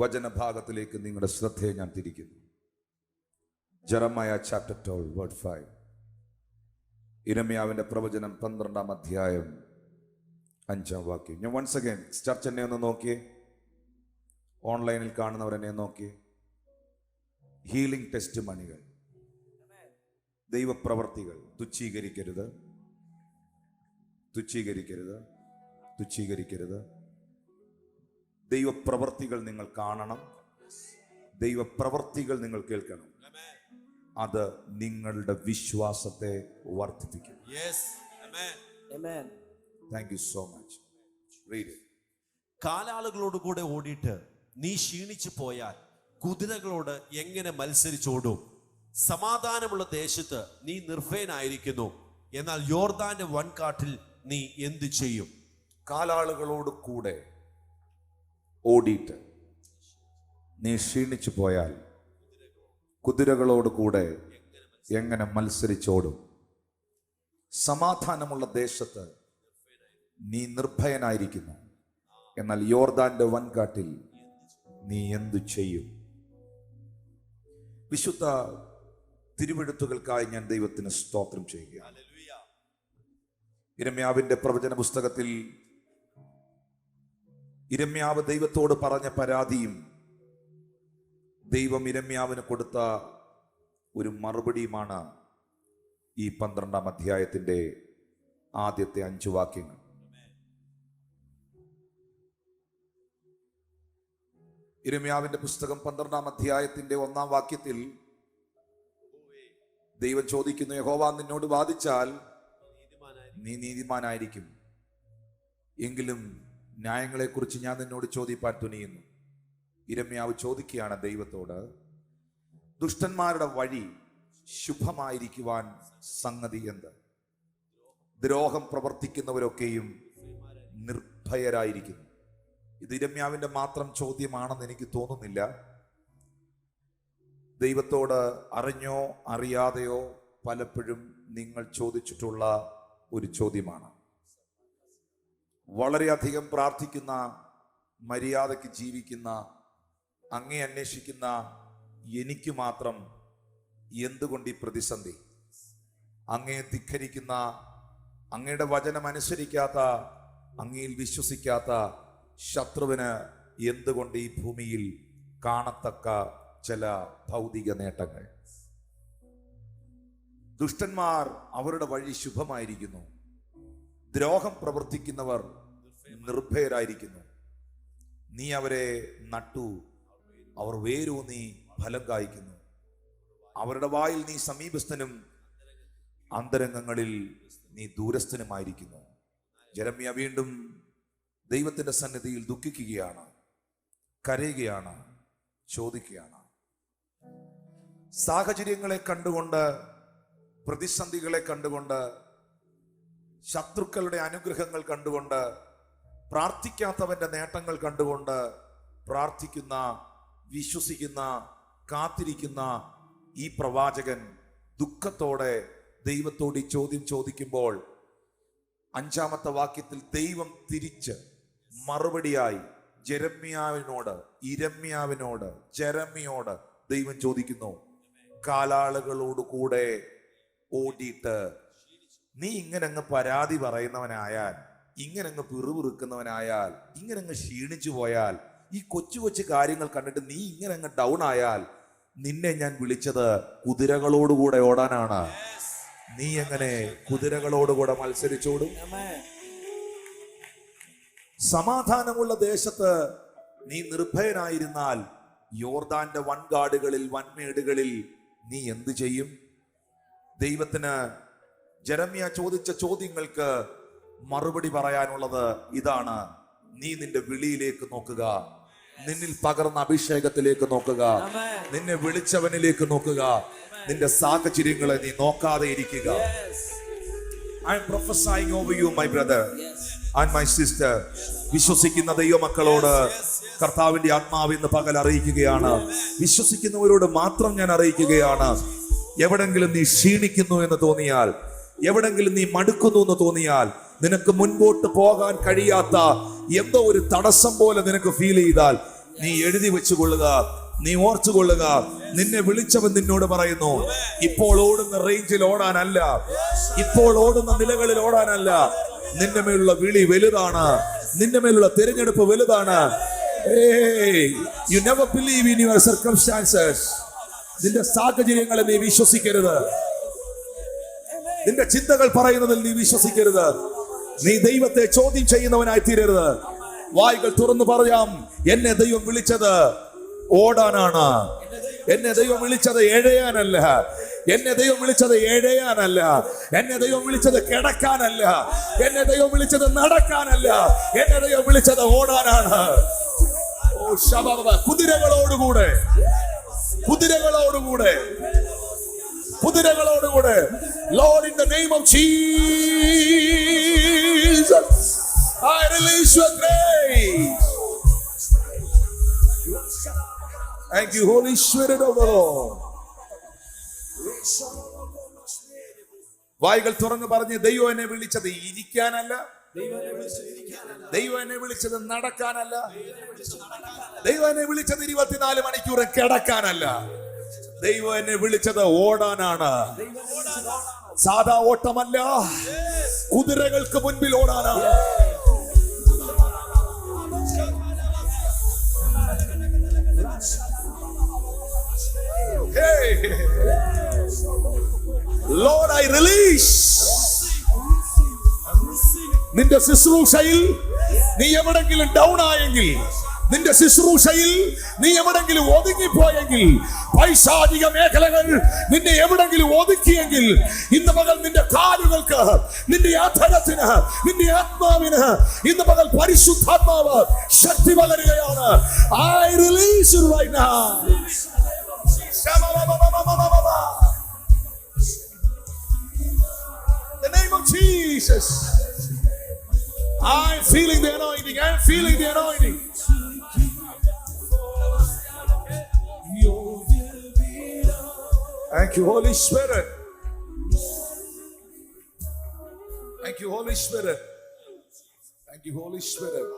വചനഭാഗത്തിലേക്ക് നിങ്ങളുടെ ശ്രദ്ധയെ ഞാൻ തിരിക്കുന്നു. Jeremiah chapter 12 word 5. ഇരമ്യാവിന്റെ പ്രവചനം 12-ാം അധ്യായം 5-ാം വാക്യം. ഞാൻ വൺസ് അഗൈൻ ചർച്ച് എന്നെ ഒന്ന് നോക്കിയേ, ഓൺലൈനിൽ കാണുന്നവരെന്നെ നോക്കിയേ. ഹീലിംഗ് ടെസ്റ്റ് മണികൾ, ദൈവപ്രവർത്തികൾ തുച്ഛീകരിക്കരുത്, തുച്ഛീകരിക്കരുത്, തുച്ഛീകരിക്കരുത്. ദൈവപ്രവർത്തികൾ നിങ്ങൾ കാണണം, ദൈവപ്രവർത്തികൾ നിങ്ങൾ കേൾക്കണം. അത് നിങ്ങളുടെ വിശ്വാസത്തെ വർദ്ധിപ്പിക്കും. Thank you so much. Read it. കാലാളുകളോട് കൂടെ ഓടിയിട്ട് നീ ക്ഷീണിച്ചു പോയാൽ കുതിരകളോട് എങ്ങനെ മത്സരിച്ചോടും? സമാധാനമുള്ള ദേശത്ത് നീ നിർഭയനായിരിക്കുന്നു, എന്നാൽ യോർദാന്റെ വൻകാട്ടിൽ നീ എന്തു ചെയ്യും? കാലാളുകളോട് കൂടെ ഓടിയിട്ട് നീ ക്ഷീണിച്ചു പോയാൽ കുതിരകളോട് കൂടെ എങ്ങനെ മത്സരിച്ചോടും? സമാധാനമുള്ള ദേശത്ത് നീ നിർഭയനായിരിക്കുന്നു, എന്നാൽ യോർദാന്റെ വൻകാട്ടിൽ നീ എന്തു ചെയ്യും? വിശുദ്ധ തിരുവെഴുത്തുകൾക്കായി ഞാൻ ദൈവത്തിന് സ്തോത്രം ചെയ്യുകയാണ്. ഇരമ്യാവിന്റെ പ്രവചന പുസ്തകത്തിൽ ഇരമ്യാവ് ദൈവത്തോട് പറഞ്ഞ പരാതിയും ദൈവം ഇരമ്യാവിന് കൊടുത്ത ഒരു മറുപടിയുമാണ് ഈ 12-ാം അധ്യായത്തിന്റെ ആദ്യത്തെ 5 വാക്യങ്ങൾ. ഇരമ്യാവിന്റെ പുസ്തകം 12-ാം അധ്യായത്തിന്റെ 1-ാം വാക്യത്തിൽ ദൈവം ചോദിക്കുന്നു, യഹോവ നിന്നോട് വാദിച്ചാൽ നീ നീതിമാനായിരിക്കും, എങ്കിലും ന്യായങ്ങളെക്കുറിച്ച് ഞാൻ നിന്നോട് ചോദിപ്പാൻ തുനിയുന്നു. ഇരമ്യാവ് ചോദിക്കുകയാണ് ദൈവത്തോട്, ദുഷ്ടന്മാരുടെ വഴി ശുഭമായിരിക്കുവാൻ സംഗതി എന്ത്? ദ്രോഹം പ്രവർത്തിക്കുന്നവരൊക്കെയും നിർഭയരായിരിക്കുന്നു. ഇത് ഇരമ്യാവിന്റെ മാത്രം ചോദ്യമാണെന്ന് എനിക്ക് തോന്നുന്നില്ല. ദൈവത്തോട് അറിഞ്ഞോ അറിയാതെയോ പലപ്പോഴും നിങ്ങൾ ചോദിച്ചിട്ടുള്ള ഒരു ചോദ്യമാണ്. വളരെയധികം പ്രാർത്ഥിക്കുന്ന, മര്യാദയ്ക്ക് ജീവിക്കുന്ന, അങ്ങേ അന്വേഷിക്കുന്ന എനിക്ക് മാത്രം എന്തുകൊണ്ട് ഈ പ്രതിസന്ധി? അങ്ങയെ ധിക്കരിക്കുന്ന, അങ്ങയുടെ വചനം അനുസരിക്കാത്ത, അങ്ങയിൽ വിശ്വസിക്കാത്ത ശത്രുവിന് എന്തുകൊണ്ട് ഈ ഭൂമിയിൽ കാണത്തക്ക ചില ഭൗതിക നേട്ടങ്ങൾ? ദുഷ്ടന്മാർ അവരുടെ വഴി ശുഭമായിരിക്കുന്നു, ദ്രോഹം പ്രവർത്തിക്കുന്നവർ നിർഭയരായിരിക്കുന്നു. നീ അവരെ നട്ടു, അവർ വേരൂന്നി ഫലം കായ്ക്കുന്നു. അവരുടെ വായിൽ നീ സമീപസ്ഥനും അന്തരംഗങ്ങളിൽ നീ ദൂരസ്ഥനുമായിരിക്കുന്നു. ജെറമ്യ വീണ്ടും ദൈവത്തിന്റെ സന്നിധിയിൽ ദുഃഖിക്കുകയാണ്, കരയുകയാണ്, ചോദിക്കുകയാണ്. സാഹചര്യങ്ങളെ കണ്ടുകൊണ്ട്, പ്രതിസന്ധികളെ കണ്ടുകൊണ്ട്, ശത്രുക്കളുടെ അനുഗ്രഹങ്ങൾ കണ്ടുകൊണ്ട്, പ്രാർത്ഥിക്കാത്തവന്റെ നേട്ടങ്ങൾ കണ്ടുകൊണ്ട് പ്രാർത്ഥിക്കുന്ന, വിശ്വസിക്കുന്ന, കാത്തിരിക്കുന്ന ഈ പ്രവാചകൻ ദുഃഖത്തോടെ ദൈവത്തോട് ഈ ചോദ്യം ചോദിക്കുമ്പോൾ 5-ാമത്തെ വാക്യത്തിൽ ദൈവം തിരിച്ച് മറുപടിയായി ജെറമ്യാവിനോട് ദൈവം ചോദിക്കുന്നു, കാലാളുകളോട് കൂടെ ഓടിയിട്ട് നീ ഇങ്ങനെ അങ്ങ് പരാതി പറയുന്നവനായാൽ, ഇങ്ങനെ അങ്ങ് പിറുപിറുക്കുന്നവനായാൽ, ഇങ്ങനെ അങ്ങ് ക്ഷീണിച്ചു പോയാൽ, ഈ കൊച്ചു കൊച്ചു കാര്യങ്ങൾ കണ്ടിട്ട് നീ ഇങ്ങനെ അങ്ങ് ഡൗൺ ആയാൽ, നിന്നെ ഞാൻ വിളിച്ചത് കുതിരകളോടുകൂടെ ഓടാനാണ്. നീ എങ്ങനെ കുതിരകളോടുകൂടെ മത്സരിച്ചോടും? സമാധാനമുള്ള ദേശത്ത് നീ നിർഭയനായിരുന്നാൽ യോർദാന്റെ വൻകാടുകളിൽ, വൻമേടുകളിൽ നീ എന്തു ചെയ്യും? ദൈവത്തിന് ജെറമ്യ ചോദിച്ച ചോദ്യങ്ങൾക്ക് മറുപടി പറയാനുള്ളത് ഇതാണ്. നീ നിന്റെ വിളിയിലേക്ക് നോക്കുക, നിന്നിൽ പകർന്ന അഭിഷേകത്തിലേക്ക് നോക്കുക, നിന്നെ വിളിച്ചവനിലേക്ക് നോക്കുക. നിന്റെ സാഹചര്യങ്ങളെ നീ നോക്കാതെ ഇരിക്കുക. I am prophesying over you, my brother and my sister. വിശ്വസിക്കുന്ന ദൈവമക്കളോട് കർത്താവിന്റെ ആത്മാവ് ഇന്ന് പകൽ അറിയിക്കുകയാണ്. വിശ്വസിക്കുന്നവരോട് മാത്രം ഞാൻ അറിയിക്കുകയാണ്. എവിടെങ്കിലും നീ ക്ഷീണിക്കുന്നു എന്ന് തോന്നിയാൽ, എവിടെങ്കിലും നീ മടുക്കുന്നു എന്ന് തോന്നിയാൽ, നിനക്ക് മുൻപോട്ട് പോകാൻ കഴിയാത്ത എന്തോ ഒരു തടസ്സം പോലെ നിനക്ക് ഫീൽ ചെയ്താൽ, നീ എഴുതി വെച്ചുകൊള്ളുക, നീ ഓർത്തുകൊള്ളുക. നിന്നെ വിളിച്ചവൻ നിന്നോട് പറയുന്നു, ഇപ്പോൾ ഓടുന്ന റേഞ്ചിൽ ഓടാനല്ല, ഇപ്പോൾ ഓടുന്ന നിലകളിൽ ഓടാനല്ല. നിന്റെ മേലുള്ള വിളി വലുതാണ്, നിന്റെ മേലുള്ള തിരഞ്ഞെടുപ്പ് വലുതാണ്. You never believe in your circumstances. നിന്റെ സാഹചര്യങ്ങളെ നീ വിശ്വസിക്കരുത്, നിന്റെ ചിന്തകൾ പറയുന്നതിൽ നീ വിശ്വസിക്കരുത്. നീ ദൈവത്തെ ചോദ്യം ചെയ്യുന്നവനായി തീരരുത്. വായ്കൾ തുറന്നു പറയാം, എന്നെ ദൈവം വിളിച്ചത് ഓടാനാണ്, എന്നെ ദൈവം വിളിച്ചത് എഴയാനല്ല, എന്നെ ദൈവം വിളിച്ചത് എഴയാനല്ല, എന്നെ ദൈവം വിളിച്ചത് കിടക്കാനല്ല, എന്നെ ദൈവം വിളിച്ചത് നടക്കാനല്ല, എന്നെ ദൈവം വിളിച്ചത് ഓടാനാണ്. ഓ ശബബ, കുതിരകളോടുകൂടെ, കുതിരകളോടുകൂടെ, കുതിരകളോടുകൂടെ. Lord, in the name of Jesus, I release your grace. Thank you, Holy Spirit of the Lord. വായ്കൾ തുറന്ന് പറഞ്ഞ്, ദൈവം എന്നെ വിളിച്ചത് ഇരിക്കാനല്ല, ദൈവം എന്നെ വിളിച്ചത് നടക്കാനല്ല, ദൈവം എന്നെ വിളിച്ചത് 24 മണിക്കൂർ കിടക്കാനല്ല, ദൈവം എന്നെ വിളിച്ചത് ഓടാനാണ്. സാധാ ഓട്ടമല്ല, കുതിരകൾക്ക് മുൻപിൽ ഓടാനാണ്. Hey, Lord, I release. നിന്റെ ശുശ്രൂഷയിൽ നീ എവിടെങ്കിലും ഡൗൺ ആയെങ്കിൽ, നിന്റെ ശുശ്രൂഷയിൽ നീ എവിടെങ്കിലും ഒതുങ്ങിപ്പോയെങ്കിൽ, പൈശാചിക മേഖലകൾ നിന്നെ എവിടെങ്കിലും ഒതുക്കിയെങ്കിൽ, ഇന്ന് പകൽ നിന്റെ കാലുകൾക്ക്, നിന്റെ അധരത്തിന്, നിന്റെ ആത്മാവിന് ഇന്ന് പകൽ പരിശുദ്ധാത്മാവ് ശക്തി പകരുകയാണ്. I release you right now. The name of Jesus. I'm feeling the anointing. I'm feeling the anointing. Thank you, Holy Spirit. Thank you, Holy Spirit. Thank you, Holy Spirit.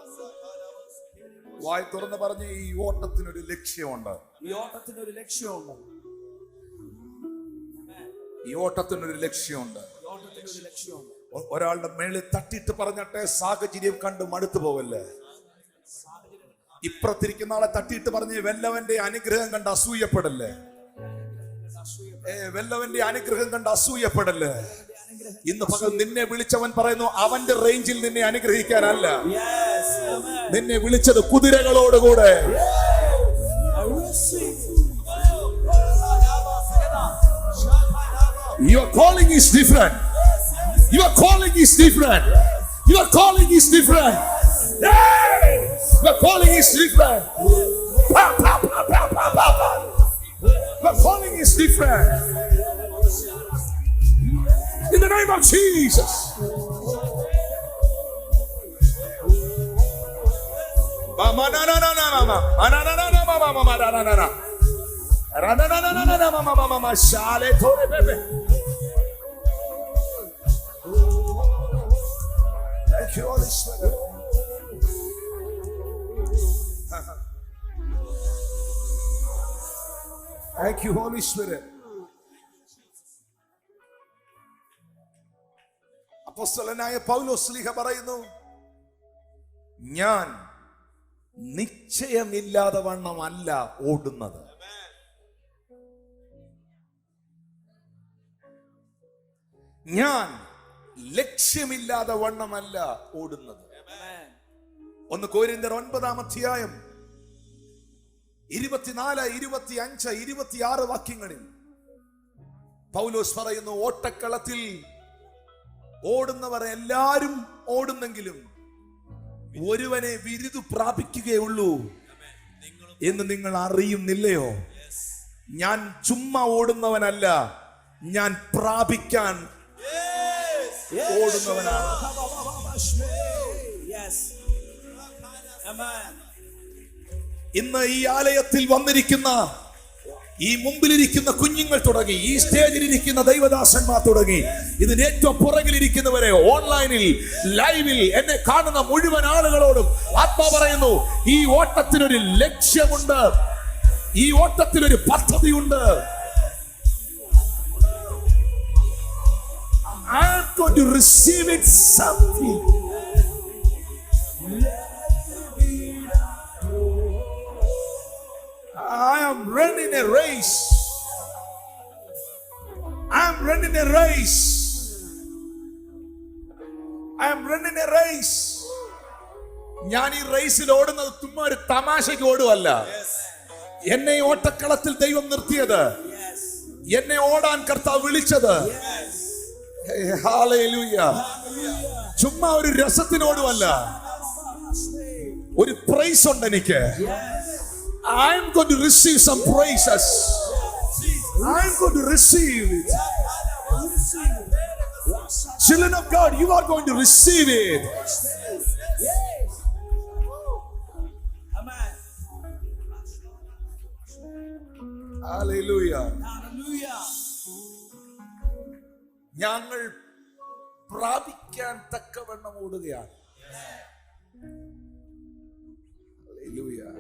വായ് തുറന്ന് പറഞ്ഞ്, ഈ ഓട്ടത്തിനൊരു ലക്ഷ്യമുണ്ട്, ഈ ഓട്ടത്തിനൊരു ലക്ഷ്യമുണ്ട്, ഈ ഓട്ടത്തിനൊരു ലക്ഷ്യമുണ്ട്. ഈ ഓട്ടത്തിനൊരു ലക്ഷ്യമുണ്ട്. ഒരാളുടെ മേളിൽ തട്ടിയിട്ട് പറഞ്ഞിട്ട് സാഹചര്യം കണ്ട് മടുത്തു പോവല്ലേ. ഇപ്പുറത്തിരിക്കുന്ന ആളെ തട്ടിയിട്ട് പറഞ്ഞ് വല്ലവന്റെ അനുഗ്രഹം കണ്ട് അസൂയപ്പെടല്ലേ, വല്ലവന്റെ അനുഗ്രഹം കണ്ട് അസൂയപ്പെടല്ലേ. ഇന്ന് പകൽ നിന്നെ വിളിച്ചവൻ പറയുന്നു, അവന്റെ റേഞ്ചിൽ നിന്നെ അനുഗ്രഹിക്കാനല്ല, നിന്നെ വിളിച്ചത് കുതിരകളോടുകൂടെ. Your calling is different. Your calling is different. Your calling is different. Your calling is different. Your calling is different. In the name of Jesus. Thank you, Holy Spirit. Thank you, Holy Spirit. അപ്പോസ്തലനായ പൗലോസ് ശ്ലീഹ പറയുന്നു, ഞാൻ നിശ്ചയമില്ലാതെ വണ്ണമല്ല ഓടുന്നത്, ഞാൻ ലക്ഷ്യമില്ലാതെ വണ്ണമല്ല ഓടുന്നത്. 1 കൊരിന്ത്യർ 9 അധ്യായം 24, 25, 26 വാക്യങ്ങളിൽ പൗലോസ് പറയുന്നു, ഓട്ടക്കളത്തിൽ ഓടുന്നവർ എല്ലാരും ഓടുന്നെങ്കിലും ഒരുവനെ വിരുദു പ്രാപിക്കുകയുള്ളൂ എന്ന് നിങ്ങൾ അറിയുന്നില്ലയോ? ഞാൻ ചുമ്മാ ഓടുന്നവനല്ല, ഞാൻ പ്രാപിക്കാൻ ഓടുന്നവനാണ്. ഇന്ന് ഈ ആലയത്തിൽ വന്നിരിക്കുന്ന ഈ മുമ്പിലിരിക്കുന്ന കുഞ്ഞുങ്ങൾ തുടങ്ങി, ഈ സ്റ്റേജിലിരിക്കുന്ന ദൈവദാസന്മാർ തുടങ്ങി, ഇതിന് ഏറ്റവും പുറകിലിരിക്കുന്നവരെ, ഓൺലൈനിൽ ലൈവിൽ എന്നെ കാണുന്ന മുഴുവൻ ആളുകളോടും ആത്മാ പറയുന്നു, ഈ ഓട്ടത്തിനൊരു ലക്ഷ്യമുണ്ട്, ഈ ഓട്ടത്തിനൊരു പദ്ധതിയുണ്ട്. I'm going to receive it something. I am running a race. I am running a race. I am running a race. ഞാൻ ഈ റേസിൽ ഓടുന്നത് ചുമ്മാ ഒരു തമാശയ്ക്ക് ഓടുവല്ല. എന്നെ ഓട്ടക്കളത്തിൽ ദൈവം നിർത്തിയത്, എന്നെ ഓടാൻ കർത്താവ് വിളിച്ചത്, ഹല്ലേലൂയ, ചുമ്മാ ഒരു രസത്തിനോടുമല്ല. ഒരു പ്രൈസ് ഉണ്ട് എനിക്ക്. I'm going to receive some praises. I'm going to receive it. Children of God, you are going to receive it. Hallelujah. ഞങ്ങൾ പ്രാപിക്കാൻ തക്കവണ്ണം ഓടുകയാണ്. Hallelujah.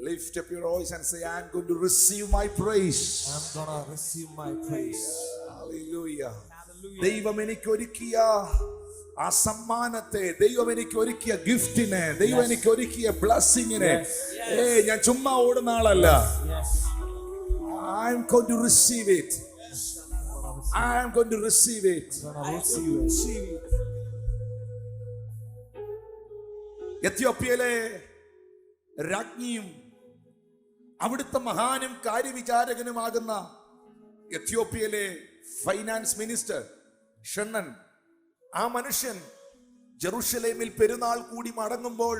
Lift up your voice and say, I'm going to receive my praise. I'm gonna receive my praise. Hallelujah. ദൈവം എനിക്ക് ഒരുക്കിയ ആ സമ്മാനത്തെ, ദൈവം എനിക്ക് ഒരുക്കിയ ഗിഫ്റ്റിനെ, ദൈവം എനിക്ക് ഒരുക്കിയ ബ്ലെസ്സിങ്ങിനെ ഞാൻ ചുമ്മാ ഓടുന്ന ആളല്ല. I'm going to receive it. I'm going to receive it. എത്യോപ്യയിലെ രാജ്ഞിയും അവിടുത്തെ മഹാനും കാര്യവിചാരകനുമാകുന്ന എത്യോപ്യയിലെ ഫൈനാൻസ് മിനിസ്റ്റർ ഷണ്ണൻ, ആ മനുഷ്യൻ ജെറുസലേമിൽ പെരുന്നാൾ കൂടി മടങ്ങുമ്പോൾ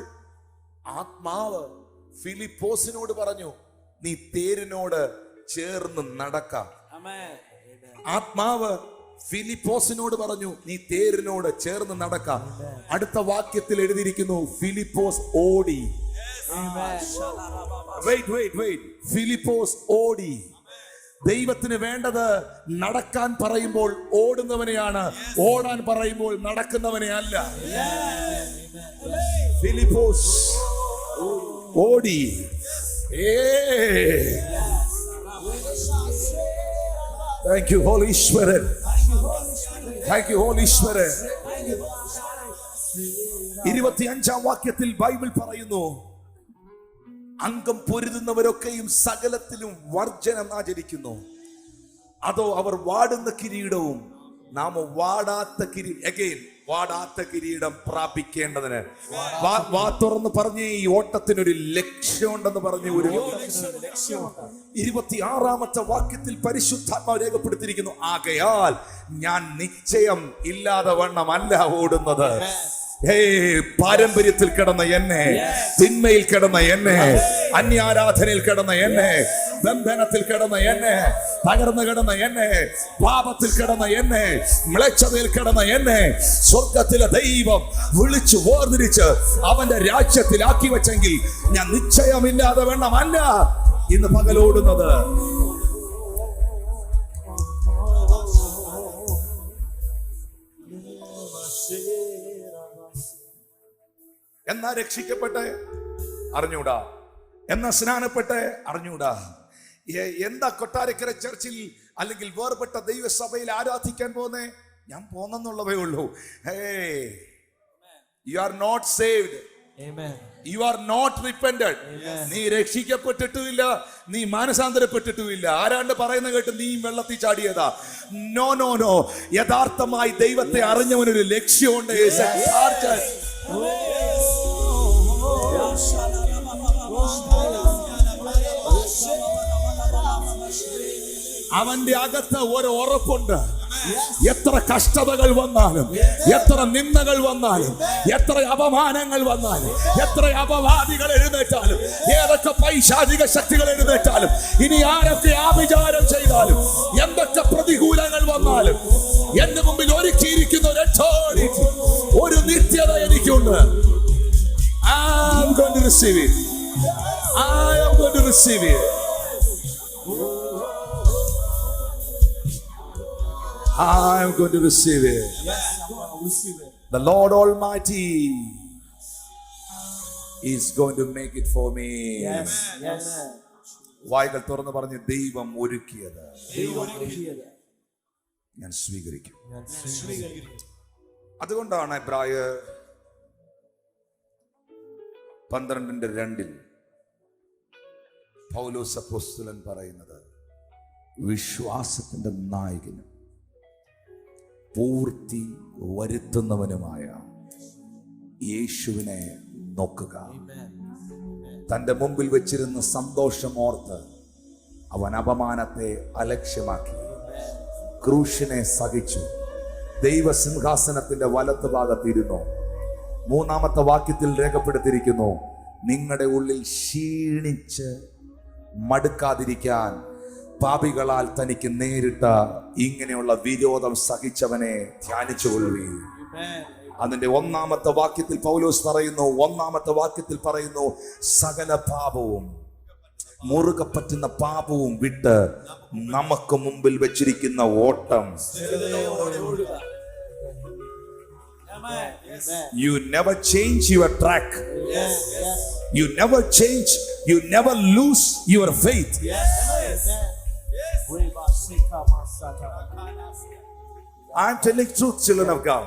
ആത്മാവ് ഫിലിപ്പോസിനോട് പറഞ്ഞു, നീ തേരിനോട് ചേർന്ന് നടക്കാം. ആത്മാവ് ഫിലിപ്പോസിനോട് പറഞ്ഞു, നീ തേരിനോട് ചേർന്ന് നടക്കാം. അടുത്ത വാക്യത്തിൽ എഴുതിയിരിക്കുന്നു, ഫിലിപ്പോസ് ഓടി. ഫിലിപ്പോസ് ഓടി. ദൈവത്തിന് വേണ്ടത് നടക്കാൻ പറയുമ്പോൾ ഓടുന്നവനെയാണ്, ഓടാൻ പറയുമ്പോൾ നടക്കുന്നവനെ അല്ല. ഫിലിപ്പോസ് ഓടി. Thank you, Holy Spirit. Thank you, Holy Spirit. 25-ാം വാക്യത്തിൽ ബൈബിൾ പറയുന്നു, അംഗം പൊരുതുന്നവരൊക്കെയും സകലത്തിലും വർജനം ആചരിക്കുന്നു. അതോ അവർ വാടുന്ന കിരീടവും നാം വാടാത്ത വാടാത്ത കിരീടം പ്രാപിക്കേണ്ടതിന്. വാ തുറന്ന് പറഞ്ഞേ, ഈ ഓട്ടത്തിനൊരു ലക്ഷ്യമുണ്ടെന്ന് പറഞ്ഞു. ഒരു 26-ാമത്തെ വാക്യത്തിൽ പരിശുദ്ധാത്മാവ് രേഖപ്പെടുത്തിയിരിക്കുന്നു, ആകയാൽ ഞാൻ നിശ്ചയം ഇല്ലാതെ വണ്ണമല്ല ഓടുന്നത്. പാരമ്പര്യത്തിൽ കിടന്ന എന്നെ, തിന്മയിൽ കിടന്ന എന്നെ, അന്യാരാധനയിൽ കിടന്ന എന്നെ, ബന്ധനത്തിൽ കിടന്ന എന്നെ, തകർന്നു കിടന്ന എന്നെ, പാപത്തിൽ കിടന്ന എന്നെ, മ്ലേച്ഛതയിൽ കിടന്ന എന്നെ സ്വർഗത്തിലെ ദൈവം വിളിച്ചു വേർതിരിച്ച് അവന്റെ രാജ്യത്തിലാക്കി വെച്ചെങ്കിൽ ഞാൻ നിശ്ചയമില്ലാതെ വേണമല്ല ഇന്ന് പകലോടുന്നത്. എന്നാ രക്ഷിക്കപ്പെട്ടെ അറിഞ്ഞൂടാ, എന്നാ സ്നാനപ്പെട്ടെ അറിഞ്ഞൂടാ, എന്താ കൊട്ടാരക്കര ചർച്ചിൽ അല്ലെങ്കിൽ വേർപെട്ട ദൈവസഭയിൽ ആരാധിക്കാൻ പോന്നേ, ഞാൻ പോന്നെന്നുള്ളതേ ഉള്ളൂ. You are not saved. You are not repented. നീ രക്ഷിക്കപ്പെട്ടിട്ടുമില്ല, നീ മാനസാന്തരപ്പെട്ടിട്ടുമില്ല. ആരാണ്ട് പറയുന്ന കേട്ട് നീ വെള്ളത്തിൽ ചാടിയതാ. No no no. യഥാർത്ഥമായി ദൈവത്തെ അറിഞ്ഞവനൊരു ലക്ഷ്യമുണ്ട്. അവന്റെ അകത്ത് ഒരു ഉറപ്പുണ്ട്. എത്ര കഷ്ടതകൾ വന്നാലും, എത്ര നിന്ദകൾ വന്നാലും, എത്ര അപമാനങ്ങൾ വന്നാലും, എത്ര അപവാദികൾ എഴുന്നേറ്റാലും, ഏതൊക്കെ പൈശാചിക ശക്തികൾ എഴുന്നേറ്റാലും, ഇനി ആരൊക്കെ ആഭിചാരം ചെയ്താലും, എന്തൊക്കെ പ്രതികൂലങ്ങൾ വന്നാലും, എന്റെ മുമ്പിൽ ഒരുക്കിയിരിക്കുന്ന ഒരു നിത്യത എനിക്കുണ്ട്. I am going to receive it. I am going to receive it. I'm going to receive it. Yes, I'm going to receive it. The Lord Almighty is going to make it for me. Yes, yes. വായ്കൾ തുറന്ന് പറഞ്ഞ് ദൈവം ഒരുക്കിയത് ദൈവം ഒരുക്കിയത് ഞാൻ സ്വീകരിക്കും. ഞാൻ സ്വീകരിക്കും. അതുകൊണ്ടാണ് എബ്രായർ 12:2 പൗലോസ് അപ്പോസ്തലൻ പറയുന്നത്, വിശ്വാസത്തിന്റെ നായകനും പൂർത്തി വരുത്തുന്നവനുമായ യേശുവിനെ നോക്കുക. തന്റെ മുമ്പിൽ വെച്ചിരുന്ന സന്തോഷം ഓർത്ത് അവൻ അപമാനത്തെ അലക്ഷ്യമാക്കി ക്രൂശിനെ സഹിച്ചു ദൈവസിംഹാസനത്തിന്റെ വലത്ത് ഭാഗത്തിരുന്നു. 3-ാമത്തെ വാക്യത്തിൽ രേഖപ്പെടുത്തിയിരിക്കുന്നു, നിങ്ങളുടെ ഉള്ളിൽ ക്ഷീണിച്ച് മടുക്കാതിരിക്കാൻ പാപികളാൽ തനിക്ക് നേരിട്ട ഇങ്ങനെയുള്ള വിരോധം സഹിച്ചവനെ ധ്യാനിച്ചുകൊള്ളുവീൻ. അതിന്റെ 1-ാമത്തെ വാക്യത്തിൽ പൗലോസ് പറയുന്നു, 1-ാമത്തെ വാക്യത്തിൽ പറയുന്നു, സകല പാപവും മുറുകെ പറ്റുന്ന പാപവും വിട്ട് നമുക്ക് മുമ്പിൽ വെച്ചിരിക്കുന്ന ഓട്ടം. You never change your track. You never change. You never lose your faith. I'm telling truth, children of God.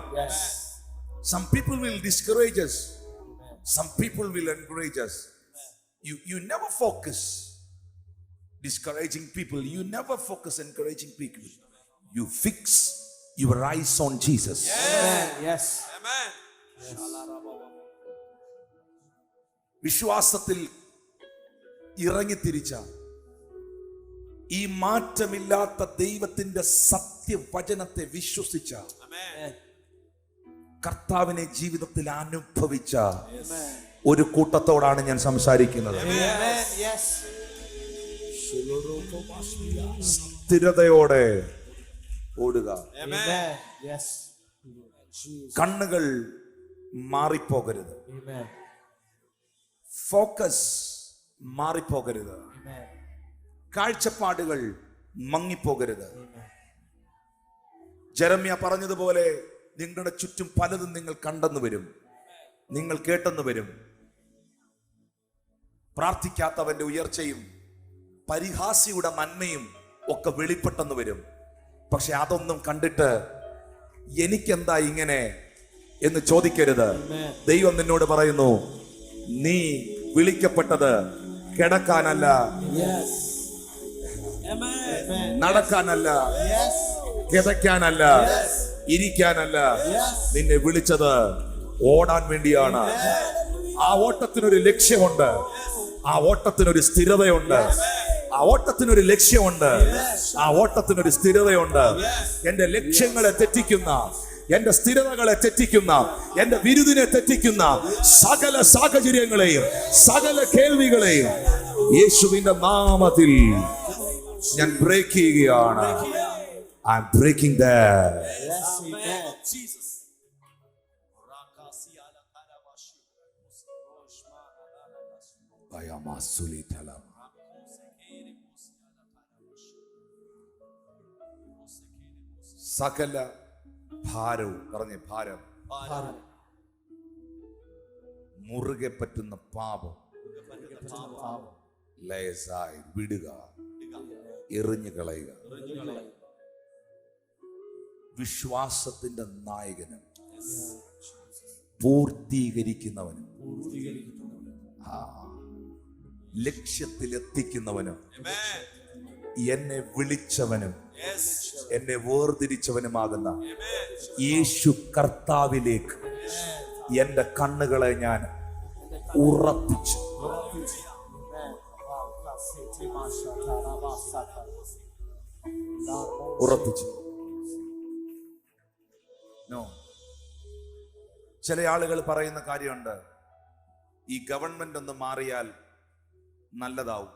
Some people will discourage us. Some people will encourage us. You never focus discouraging people. You never focus encouraging people. You fix your eyes on Jesus. Yes. വിശ്വാസത്തിൽ ഇറങ്ങിത്തിരിച്ച ഈ മാറ്റമില്ലാത്ത ദൈവത്തിന്റെ സത്യവചനത്തെ വിശ്വസിച്ച കർത്താവിനെ ജീവിതത്തിൽ അനുഭവിച്ച ഒരു കൂട്ടത്തോടാണ് ഞാൻ സംസാരിക്കുന്നത്. സ്ഥിരതയോടെ ഓടുക. കണ്ണുകൾ മാറിപ്പോകരുത്. ഫോക്കസ് മാറിപ്പോകരുത്. കാഴ്ചപ്പാടുകൾ മങ്ങിപ്പോകരുത്. ജെറമ്യ പറഞ്ഞതുപോലെ നിങ്ങളുടെ ചുറ്റും പലതും നിങ്ങൾ കണ്ടെന്ന് വരും, നിങ്ങൾ കേട്ടെന്ന് വരും. പ്രാർത്ഥിക്കാത്തവന്റെ ഉയർച്ചയും പരിഹാസിയുടെ നന്മയും ഒക്കെ വെളിപ്പെട്ടെന്ന് വരും. പക്ഷെ അതൊന്നും കണ്ടിട്ട് എനിക്കെന്താ ഇങ്ങനെ എന്ന് ചോദിക്കരുത്. ദൈവം നിന്നോട് പറയുന്നു, നീ വിളിക്കപ്പെട്ടത് കിടക്കാനല്ല, നടക്കാനല്ല, കിതയ്ക്കാനല്ല, ഇരിക്കാനല്ല. നിന്നെ വിളിച്ചത് ഓടാൻ വേണ്ടിയാണ്. ആ ഓട്ടത്തിനൊരു ലക്ഷ്യമുണ്ട്, ആ ഓട്ടത്തിനൊരു സ്ഥിരതയുണ്ട്, ആ ഓട്ടത്തിനൊരു ലക്ഷ്യമുണ്ട്, ആ ഓട്ടത്തിനൊരു സ്ഥിരതയുണ്ട്. എന്റെ ലക്ഷ്യങ്ങളെ തെറ്റിക്കുന്ന, എന്റെ സ്ഥിരതകളെ തെറ്റിക്കുന്ന, എന്റെ വിരുദിനെ തെറ്റിക്കുന്ന സകല സാഹചര്യങ്ങളെയും സകല കേൾവികളെയും യേശുവിന്റെ നാമത്തിൽ ഞാൻ ബ്രേക്ക് ചെയ്യുകയാണ്. I am breaking that. സകല ഭാരവും, പറഞ്ഞേ ഭാരം, മുറുകെ പറ്റുന്ന പാപം ലേസായി വിടുക, എറിഞ്ഞു കളയുക. വിശ്വാസത്തിന്റെ നായകനും പൂർത്തീകരിക്കുന്നവനും ലക്ഷ്യത്തിലെത്തിക്കുന്നവനും എന്നെ വിളിച്ചവനും എന്നെ വേർതിരിച്ചവനുമാകുന്ന യേശു കർത്താവിലേക്ക് എന്റെ കണ്ണുകളെ ഞാൻ ഉറപ്പിച്ചു. ഉറപ്പിച്ചു. ചില ആളുകൾ പറയുന്ന കാര്യമുണ്ട്, ഈ ഗവൺമെന്റ് ഒന്ന് മാറിയാൽ നല്ലതാവും,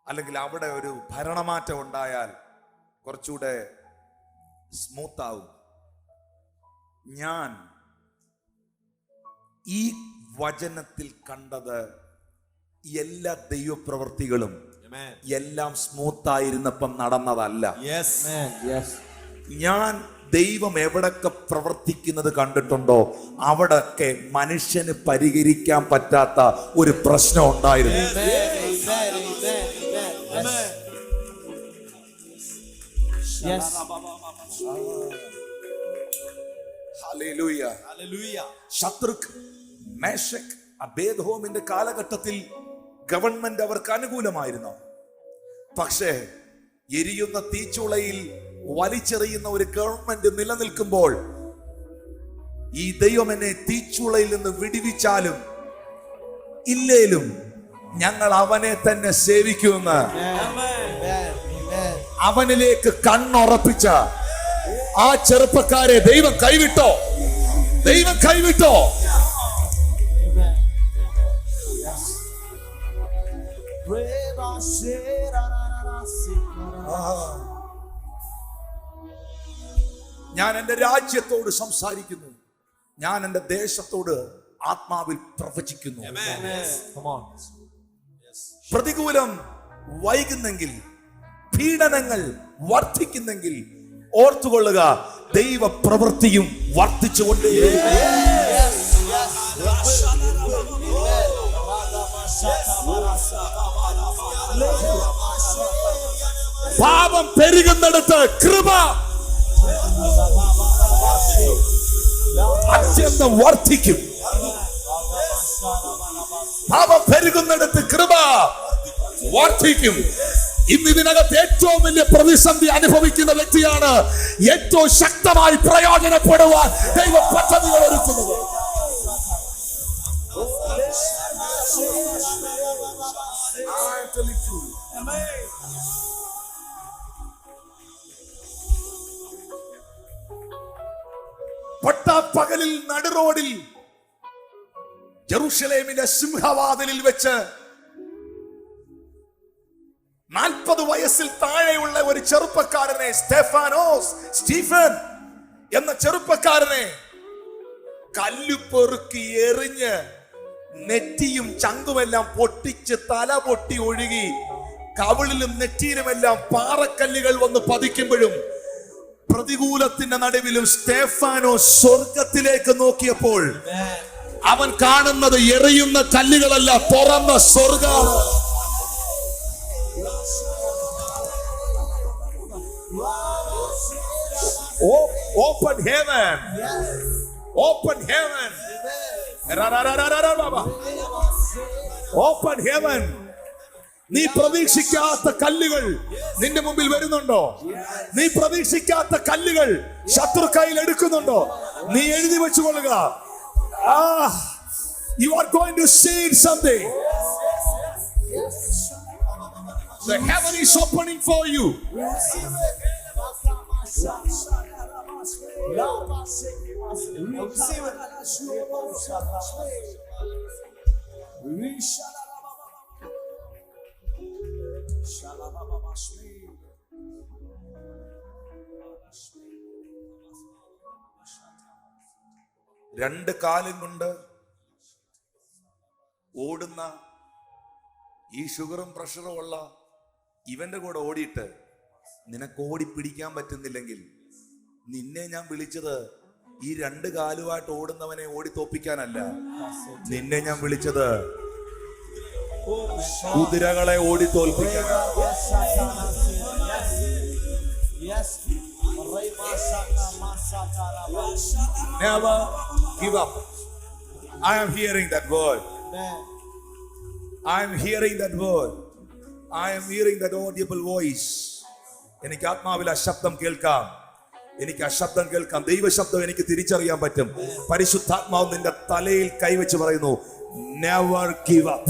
അല്ലെങ്കിൽ അവിടെ ഒരു ഭരണമാറ്റം ഉണ്ടായാൽ കുറച്ചുകൂടെ സ്മൂത്ത് ആവും. ഞാൻ ഈ വചനത്തിൽ കണ്ടത് എല്ലാ ദൈവപ്രവൃത്തികളും Amen. എല്ലാം സ്മൂത്ത് ആയിരുന്നപ്പം നടന്നതല്ല. Yes. Amen. Yes. ഞാൻ ദൈവം എവിടൊക്കെ പ്രവർത്തിക്കുന്നത് കണ്ടിട്ടുണ്ടോ അവിടൊക്കെ മനുഷ്യന് പരിഹരിക്കാൻ പറ്റാത്ത ഒരു പ്രശ്നം ഉണ്ടായിരുന്നു. Yes. ഹല്ലേലൂയ. Hallelujah. ശത്രുക്ക് മേശക് അബേദ്ഹോമിന്റെ കാലഘട്ടത്തിൽ ഗവൺമെന്റ് അവർക്ക് അനുകൂലമായിരുന്നു. പക്ഷേ എരിയുന്ന തീച്ചുളയിൽ വലിച്ചെറിയുന്ന ഒരു ഗവൺമെന്റ് നിലനിൽക്കുമ്പോൾ ഈ ദൈവം എന്നെ തീച്ചുളയിൽ നിന്ന് വിടുവിച്ചാലും ഇല്ലേലും ഞങ്ങൾ അവനെ തന്നെ സേവിക്കുമെന്ന് അവനിലേക്ക് കണ്ണുറപ്പിച്ച ആ ചെറുപ്പക്കാരെ ദൈവം കൈവിട്ടോ? ദൈവം കൈവിട്ടോ? ഞാൻ എൻ്റെ രാജ്യത്തോട് സംസാരിക്കുന്നു, ഞാൻ എൻ്റെ ദേശത്തോട് ആത്മാവിൽ പ്രവചിക്കുന്നു. Come on. പ്രതികൂലം വൈകുന്നെങ്കിൽ, പീഡനങ്ങൾ വർദ്ധിക്കുന്നെങ്കിൽ ഓർത്തുകൊള്ളുക, ദൈവ പ്രവൃത്തിയും വർദ്ധിച്ചുകൊണ്ടേ. പാപം പെരുകുന്നിടത്ത് കൃപ അത്യന്തം വർദ്ധിക്കും. പാപം പെരുകുന്നിടത്ത് കൃപ വർദ്ധിക്കും. ഇന്ന് ഇതിനകത്ത് ഏറ്റവും വലിയ പ്രതിസന്ധി അനുഭവിക്കുന്ന വ്യക്തിയാണ് ഏറ്റവും ശക്തമായി പ്രയോജനപ്പെടുവാൻ ദൈവ പദ്ധതികൾ ഒരുക്കുന്നത്. പട്ടാപ്പകലിൽ നടുറോഡിൽ ജെറുസലേമിന്റെ സിംഹവാതിലിൽ വെച്ച് 40 വയസ്സിൽ താഴെയുള്ള ഒരു ചെറുപ്പക്കാരനെ, സ്റ്റീഫൻ എന്ന ചെറുപ്പക്കാരനെ കല്ലുപെറുക്കി എറിഞ്ഞ് നെറ്റിയും ചങ്കുമെല്ലാം പൊട്ടിച്ച് തല പൊട്ടി ഒഴുകി കവിളിലും നെറ്റിയിലുമെല്ലാം പാറക്കല്ലുകൾ വന്ന് പതിക്കുമ്പോഴും പ്രതികൂലത്തിന്റെ നടുവിലും സ്തേഫാനോ സ്വർഗത്തിലേക്ക് നോക്കിയപ്പോൾ അവൻ കാണുന്നത് എറിയുന്ന കല്ലുകളല്ല, തുറന്ന സ്വർഗമാണ്. Open heaven. Open heaven. Open heaven. നീ പ്രതീക്ഷിക്കാത്ത കല്ലുകൾ നിന്റെ മുമ്പിൽ വരുന്നുണ്ടോ? നീ പ്രതീക്ഷിക്കാത്ത കല്ലുകൾ ശത്രു കയ്യിൽ എടുക്കുന്നുണ്ടോ? നീ എഴുതി വെച്ചുകൊള്ളുക. You are going to see something. The heaven is opening for you. രണ്ട് കാലും കൊണ്ട് ഓടുന്ന ഈ ഷുഗറും പ്രഷറും ഉള്ള ഇവന്റെ കൂടെ ഓടിയിട്ട് നിനക്ക് ഓടി പിടിക്കാൻ പറ്റുന്നില്ലെങ്കിൽ നിന്നെ ഞാൻ വിളിച്ചത് ഈ രണ്ട് കാലുമായിട്ട് ഓടുന്നവനെ ഓടി തോപ്പിക്കാനല്ല. നിന്നെ ഞാൻ വിളിച്ചത് കുതിരകളെ ഓടി തോൽപ്പിക്കാൻ. Never give up. I am hearing that word. I am hearing that word. I am hearing that audible voice. എനിക്ക് ആത്മാവിൽ ആ ശബ്ദം കേൾക്കാം. എനിക്ക് ആ ശബ്ദം കേൾക്കാം. ദൈവശബ്ദം എനിക്ക് തിരിച്ചറിയാൻ പറ്റും. പരിശുദ്ധാത്മാവ് നിന്റെ തലയിൽ കൈവച്ച് പറയുന്നു, never give up.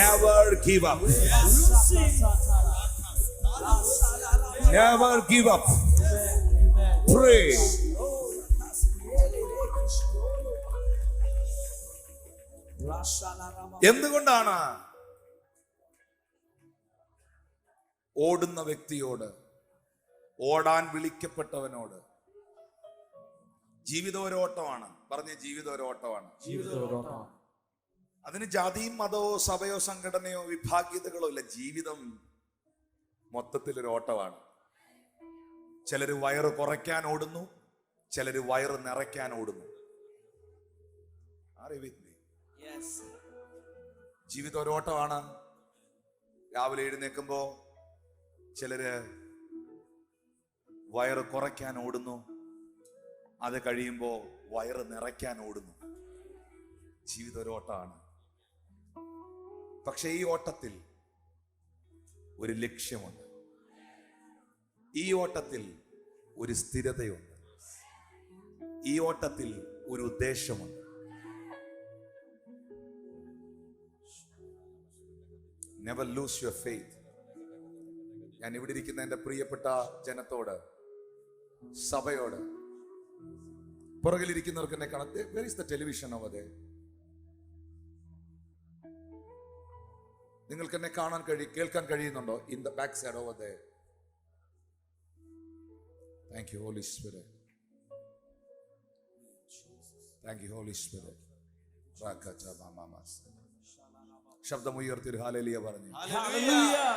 Never give up. Never give up. Pray. എന്തുകൊണ്ടാണ് ഓടുന്ന വ്യക്തിയോട്, ഓടാൻ വിളിക്കപ്പെട്ടവനോട്? ജീവിതം ഒരു ഓട്ടമാണ്. പറഞ്ഞ ജീവിതം ഒരു ഓട്ടമാണ്. അതിന് ജാതിയും മതമോ സഭയോ സംഘടനയോ വിഭാഗീയതകളോ ഇല്ല. ജീവിതം മൊത്തത്തിലൊരു ഓട്ടമാണ്. ചിലര് വയറ് കുറയ്ക്കാൻ ഓടുന്നു, ചിലര് വയറ് നിറയ്ക്കാൻ ഓടുന്നു. ജീവിതം ഒരു ഓട്ടമാണ്. രാവിലെ എഴുന്നേൽക്കുമ്പോ ചിലര് വയറ് കുറയ്ക്കാൻ ഓടുന്നു, അത് കഴിയുമ്പോ വയറ് നിറയ്ക്കാൻ ഓടുന്നു. ജീവിതം ഒരു ഓട്ടമാണ്. പക്ഷെ ഈ ഓട്ടത്തിൽ ഒരു ലക്ഷ്യമുണ്ട്. ഈ ഓട്ടത്തിൽ ഒരു സ്ഥിരതയുണ്ട്. ഈ ഓട്ടത്തിൽ ഒരു ഉദ്ദേശമുണ്ട്. Never lose your faith. ഞാൻ ഇവിടെ ഇരിക്കുന്ന എൻ്റെ പ്രിയപ്പെട്ട ജനത്തോട്, സഭയോട്, പുറകിലിരിക്കുന്നവർക്ക് എന്നെ കാണാം. Where is the television over there? നിങ്ങൾക്ക് എന്നെ കാണാൻ കേൾക്കാൻ കഴിയുന്നുണ്ടോ? In the back side over there. Thank you, Holy Spirit. Thank you, Holy Spirit. ശബ്ദമുയർത്തി ഒരു ഹല്ലേലൂയ പറഞ്ഞു. Hallelujah.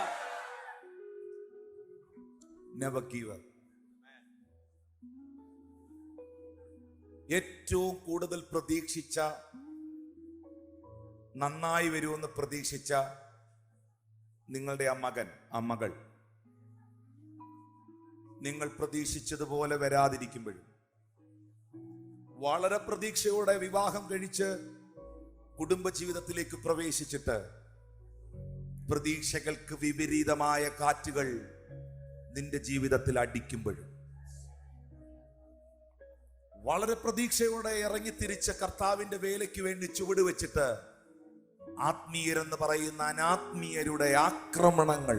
Never give up. ഏറ്റവും കൂടുതൽ പ്രതീക്ഷിച്ച, നന്നായി വരുമെന്ന് പ്രതീക്ഷിച്ച നിങ്ങളുടെ ആ മകൻ, ആ മകൾ നിങ്ങൾ പ്രതീക്ഷിച്ചതുപോലെ വരാതിരിക്കുമ്പോഴും, വളരെ പ്രതീക്ഷയോടെ വിവാഹം കഴിച്ച് കുടുംബജീവിതത്തിലേക്ക് പ്രവേശിച്ചിട്ട് പ്രതീക്ഷകൾക്ക് വിപരീതമായ കാറ്റുകൾ നിന്റെ ജീവിതത്തിൽ അടിക്കുമ്പോഴും, വളരെ പ്രതീക്ഷയോടെ ഇറങ്ങി തിരിച്ച കർത്താവിന്റെ വേലയ്ക്ക് വേണ്ടി ചുവട് വെച്ചിട്ട് ആത്മീയരെന്ന് പറയുന്ന അനാത്മീയരുടെ ആക്രമണങ്ങൾ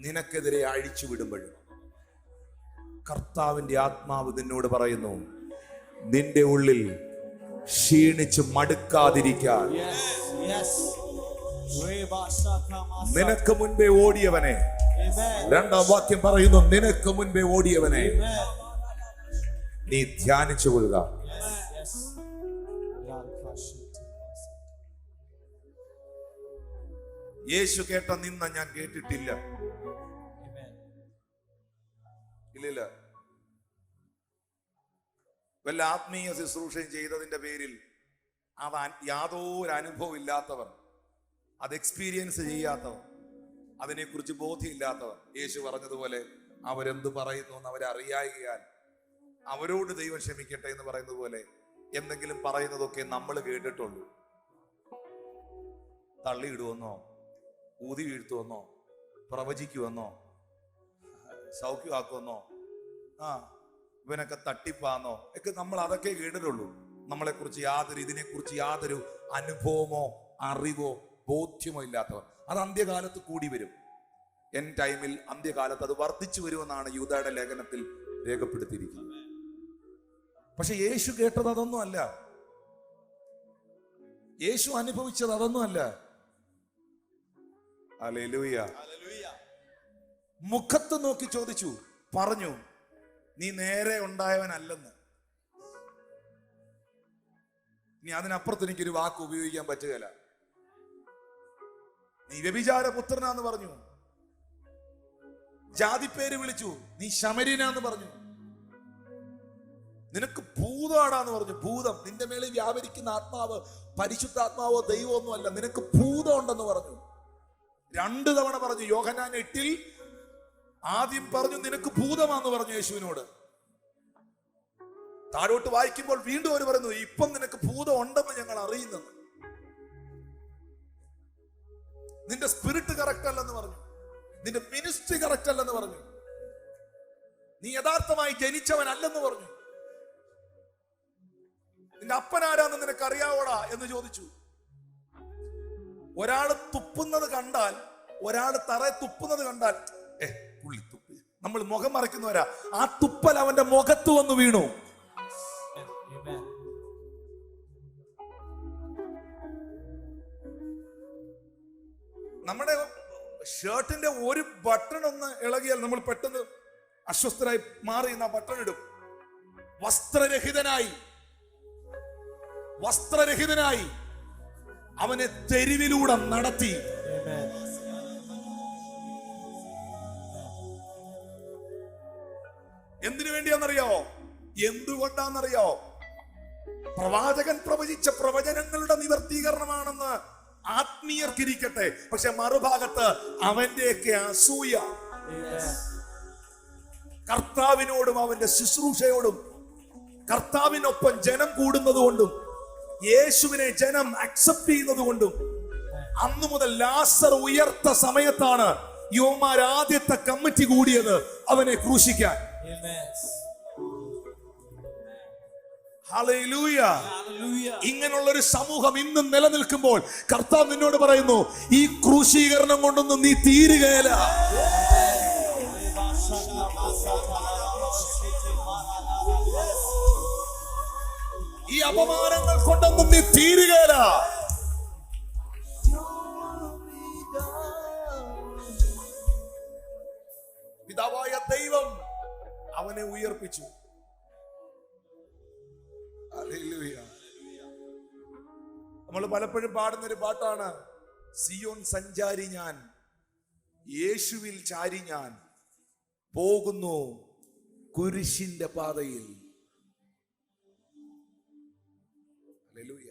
നിനക്കെതിരെ അഴിച്ചുവിടുമ്പോഴും കർത്താവിന്റെ ആത്മാവ് നിന്നോട് പറയുന്നു, നിന്റെ ഉള്ളിൽ ക്ഷീണിച്ച് മടുക്കാതിരിക്കാൻ നിനക്ക് മുൻപേ ഓടിയവനെ, രണ്ടാം വാക്യം പറയുന്നു, നിനക്ക് മുൻപേ ഓടിയവനെ നീ ധ്യാനിച്ചു കൊള്ളുക. യേശു കേട്ട നിന്ന ഞാൻ കേട്ടിട്ടില്ല. ഇല്ലില്ല. വല്ല ആത്മീയ ശുശ്രൂഷയും ചെയ്തതിന്റെ പേരിൽ അത് യാതൊരു അനുഭവം ഇല്ലാത്തവർ, അത് എക്സ്പീരിയൻസ് ചെയ്യാത്തവർ, അതിനെക്കുറിച്ച് ബോധ്യമില്ലാത്തവർ, യേശു പറഞ്ഞതുപോലെ അവരെന്ത് പറയുന്നു എന്ന് അവരറിയായികയാൽ അവരോട് ദൈവം ക്ഷമിക്കട്ടെ എന്ന് പറയുന്നത് പോലെ എന്തെങ്കിലും പറയുന്നതൊക്കെ നമ്മൾ കേട്ടിട്ടുള്ളൂ. തള്ളിയിടുവെന്നോ, ഊതി വീഴ്ത്തുവെന്നോ, പ്രവചിക്കുവെന്നോ, സൗഖ്യമാക്കുമെന്നോ, ഇവനൊക്കെ തട്ടിപ്പാന്നോ ഒക്കെ നമ്മൾ അതൊക്കെ കേട്ടിട്ടുള്ളൂ. നമ്മളെക്കുറിച്ച് ഇതിനെക്കുറിച്ച് യാതൊരു അനുഭവമോ അറിവോ ബോധ്യമോ ഇല്ലാത്തവർ. അത് അന്ത്യകാലത്ത് കൂടി വരും. എൻ ടൈമിൽ അന്ത്യകാലത്ത് അത് വർദ്ധിച്ചു വരുമെന്നാണ് യൂദയുടെ ലേഖനത്തിൽ രേഖപ്പെടുത്തിയിരിക്കുന്നത്. പക്ഷെ യേശു കേട്ടത് അതൊന്നും അല്ല. യേശു അനുഭവിച്ചത് അതൊന്നും അല്ല. ഹല്ലേലൂയ. മുഖത്ത് നോക്കി ചോദിച്ചു, പറഞ്ഞു, നീ നേരെ ഉണ്ടായവനല്ലെന്ന്. ഇനി അതിനപ്പുറത്ത് എനിക്കൊരു വാക്ക് ഉപയോഗിക്കാൻ പറ്റുകയില്ല. നീ വ്യഭിചാര പുത്രനാന്ന് പറഞ്ഞു. ജാതിപ്പേര് വിളിച്ചു. നീ ശമര്യനാന്ന് പറഞ്ഞു. നിനക്ക് ഭൂതമാടാന്ന് പറഞ്ഞു. ഭൂതം, നിന്റെ മേളിൽ വ്യാപരിക്കുന്ന ആത്മാവ് പരിശുദ്ധാത്മാവോ ദൈവമൊന്നും അല്ല, നിനക്ക് ഭൂതം ഉണ്ടെന്ന് പറഞ്ഞു. 2 തവണ പറഞ്ഞു. യോഹന്നാൻ 8 ആദ്യം പറഞ്ഞു നിനക്ക് ഭൂതമാന്ന് പറഞ്ഞു യേശുവിനോട്. താഴോട്ട് വായിക്കുമ്പോൾ വീണ്ടും അവർ പറയുന്നു, ഇപ്പം നിനക്ക് ഭൂതം ഉണ്ടെന്ന് ഞങ്ങൾ അറിയുന്നത്. നിന്റെ സ്പിരിറ്റ് കറക്റ്റ് അല്ലെന്ന് പറഞ്ഞു. നിന്റെ മിനിസ്ട്രി കറക്റ്റ് അല്ലെന്ന് പറഞ്ഞു. നീ യഥാർത്ഥമായി ജനിച്ചവനല്ലെന്ന് പറഞ്ഞു. നിന്റെ അപ്പനാരാന്ന് നിനക്ക് അറിയാവോടാ എന്ന് ചോദിച്ചു. ഒരാള് തുപ്പുന്നത് കണ്ടാൽ, ഒരാള് തറയെ തുപ്പുന്നത് കണ്ടാൽ പുള്ളി തുപ്പി, നമ്മൾ മുഖം മറയ്ക്കുന്നവരാ. ആ തുപ്പൽ അവന്റെ മുഖത്ത് വന്ന് വീണു. നമ്മുടെ ഷർട്ടിന്റെ ഒരു ബട്ടൺ ഒന്ന് ഇളകിയാൽ നമ്മൾ പെട്ടെന്ന് അസ്വസ്ഥരായി മാറി ആ ബട്ടൺ ഇടും. വസ്ത്രരഹിതനായി അവനെ തെരുവിലൂടെ നടത്തി. Amen. എന്തിനു വേണ്ടിയാണെന്നറിയോ? എന്തുകൊണ്ടാണെന്നറിയോ? പ്രവാചകൻ പ്രവചിച്ച പ്രവചനങ്ങളുടെ നിവർത്തീകരണമാണെന്ന് ആത്മീയർക്കിരിക്കട്ടെ. പക്ഷെ മറുഭാഗത്ത് അവന്റെയൊക്കെ അസൂയ കർത്താവിനോടും അവന്റെ ശുശ്രൂഷയോടും കർത്താവിനൊപ്പം ജനം കൂടുന്നത് കൊണ്ടും യേശുവിനെ ജനം അക്സെപ്റ്റ് ചെയ്യുന്നത് കൊണ്ടും അന്നു മുതൽ ലാസർ ഉയർത്ത സമയത്താണ് യോമാർ ആദ്യത്തെ കമ്മിറ്റി കൂടിയത് അവനെ ക്രൂശിക്കാൻ. Amen. ഹല്ലേലൂയ. Hallelujah. ഇങ്ങനെയുള്ള ഒരു സമൂഹം ഇന്നും നിലനിൽക്കുമ്പോൾ കർത്താവ് നിന്നോട് പറയുന്നു, ഈ ക്രൂശീകരണം കൊണ്ടൊന്നും നീ തീരുകയില്ല. ഈ അപമാനങ്ങൾ കൊണ്ടൊന്നും നീ തീരുകയില്ല. പിതാവായ ദൈവം അവനെ ഉയർപ്പിച്ചു. ഹല്ലേലൂയ. നമ്മൾ പലപ്പോഴും പാടുന്നൊരു പാട്ടാണ്, സിയോൻ സഞ്ചാരി ഞാൻ, യേശുവിൽ ചാരി ഞാൻ പോകുന്നു കുരിശിന്റെ പാതയിൽ. ഹല്ലേലൂയ.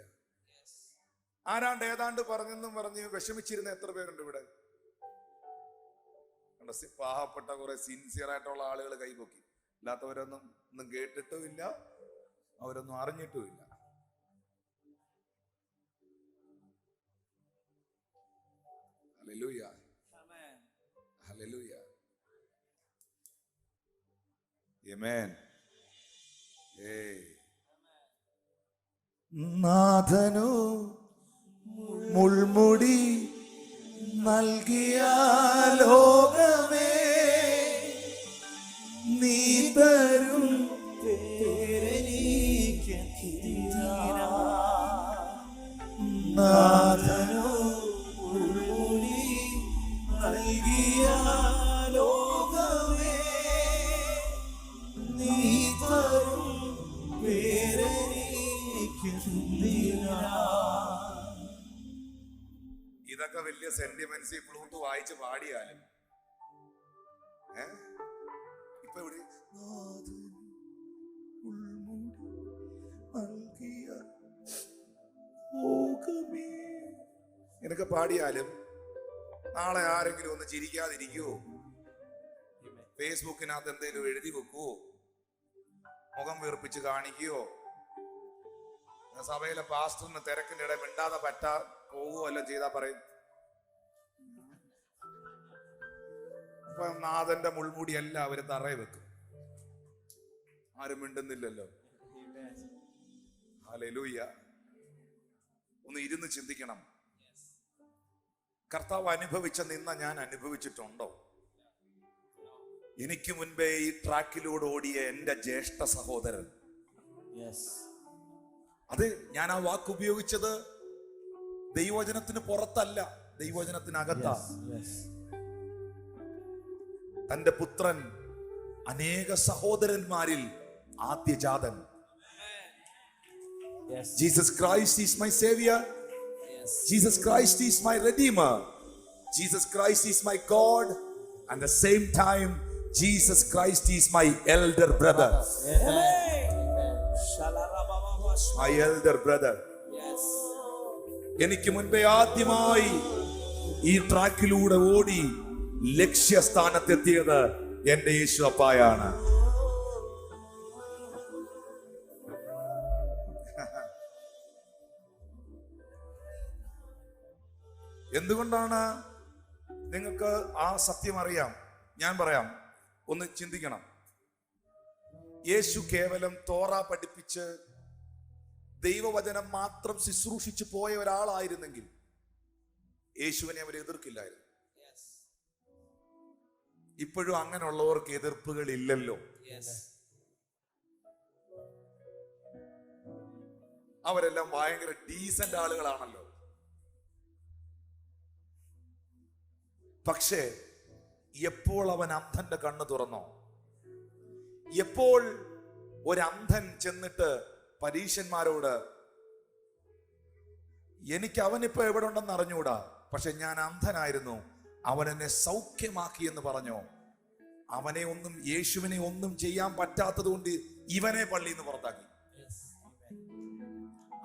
ആരാണ്ട് ഏതാണ്ട് പറഞ്ഞെന്നും പറഞ്ഞ് വിഷമിച്ചിരുന്ന എത്ര പേരുണ്ട് ഇവിടെ? പാവപ്പെട്ട കുറെ സിൻസിയർ ആയിട്ടുള്ള ആളുകൾ കൈപൊക്കി. അല്ലാത്തവരൊന്നും ഒന്നും കേട്ടിട്ടുമില്ല, അവരൊന്നും അറിഞ്ഞിട്ടുമില്ല. ഹല്ലേലൂയ. ഹല്ലേലൂയ. ആമേൻ. നാഥനു മുൾമുടി നൽകിയ ലോകമേ നീ തരും നാഥനു മുൾമുടി നൽകിയ ലോകമേ നീ തരും ഇതൊക്കെ വലിയ സെന്റിമെന്റ്സ് ഫ്ലൂട്ട് വായിച്ച് പാടിയാലും ഇപ്പൊ ഇവിടെ ഇതൊക്കെ പാടിയാലും നാളെ ആരെങ്കിലും ഒന്ന് ചിരിക്കാതിരിക്കുവോ? ഫേസ്ബുക്കിനകത്ത് എന്തെങ്കിലും എഴുതി വെക്കുവോ? മുഖം വീർപ്പിച്ച് കാണിക്കുകയോ? സഭയിലെ പാസ്റ്ററിന് തിരക്കിന്റെ ഇടയിൽ മിണ്ടാതെ പറ്റാ പോവുകയോ എല്ലാം ചെയ്താ പറയും, അപ്പൊ നാഥന്റെ മുൾമുടി എല്ലാവരും തറയെ വെക്കും. ആരും മിണ്ടുന്നില്ലല്ലോ. ഹല്ലേലൂയ. ഒന്ന് ഇരുന്ന് ചിന്തിക്കണം. കർത്താവ് അനുഭവിച്ച നിന്ന ഞാൻ അനുഭവിച്ചിട്ടുണ്ടോ? എനിക്ക് മുൻപേ ഈ ട്രാക്കിലൂടെ ഓടിയ എന്റെ ജ്യേഷ്ഠ സഹോദരൻ, അത് ഞാൻ ആ വാക്ക് ഉപയോഗിച്ചത് ദൈവവചനത്തിന് പുറത്തല്ല, ദൈവവചനത്തിനകത്താ. തന്റെ പുത്രൻ അനേക സഹോദരന്മാരിൽ ആദ്യജാതൻ. Jesus Christ is my savior. Jesus Christ is my redeemer. Jesus Christ is my God. And the same time Jesus Christ is my elder brother. My elder brother. എനിക്ക് മുൻപേ ആദ്യമായി ഈ ട്രാക്കിലൂടെ ഓടി ലക്ഷ്യസ്ഥാനത്തെത്തിയത് എന്റെ യേശു അപ്പായാണ്. എന്തുകൊണ്ടാണ്? നിങ്ങൾക്ക് ആ സത്യം അറിയാം. ഞാൻ പറയാം, ഒന്ന് ചിന്തിക്കണം. യേശു കേവലം തോറ പഠിപ്പിച്ച് ദൈവവചനം മാത്രം ശുശ്രൂഷിച്ചു പോയ ഒരാളായിരുന്നെങ്കിൽ യേശുവിനെ അവർ എതിർക്കില്ലായിരുന്നു. ഇപ്പോഴും അങ്ങനെയുള്ളവർക്ക് എതിർപ്പുകൾ ഇല്ലല്ലോ. അവരെല്ലാം ഭയങ്കര ഡീസന്റ് ആളുകളാണല്ലോ. പക്ഷേ എപ്പോൾ അവൻ അന്ധന്റെ കണ്ണ് തുറന്നോ, എപ്പോൾ ഒരന്ധൻ ചെന്നിട്ട് പരീശന്മാരോട് എനിക്ക് അവനിപ്പോ എവിടെ ഉണ്ടെന്ന് അറിഞ്ഞൂടാ, പക്ഷെ ഞാൻ അന്ധനായിരുന്നു, അവൻ എന്നെ സൗഖ്യമാക്കി എന്ന് പറഞ്ഞോ. അവനെ ഒന്നും, യേശുവിനെ ഒന്നും ചെയ്യാൻ പറ്റാത്തത് കൊണ്ട് ഇവനെ പള്ളിയിൽ നിന്ന് പുറത്താക്കി.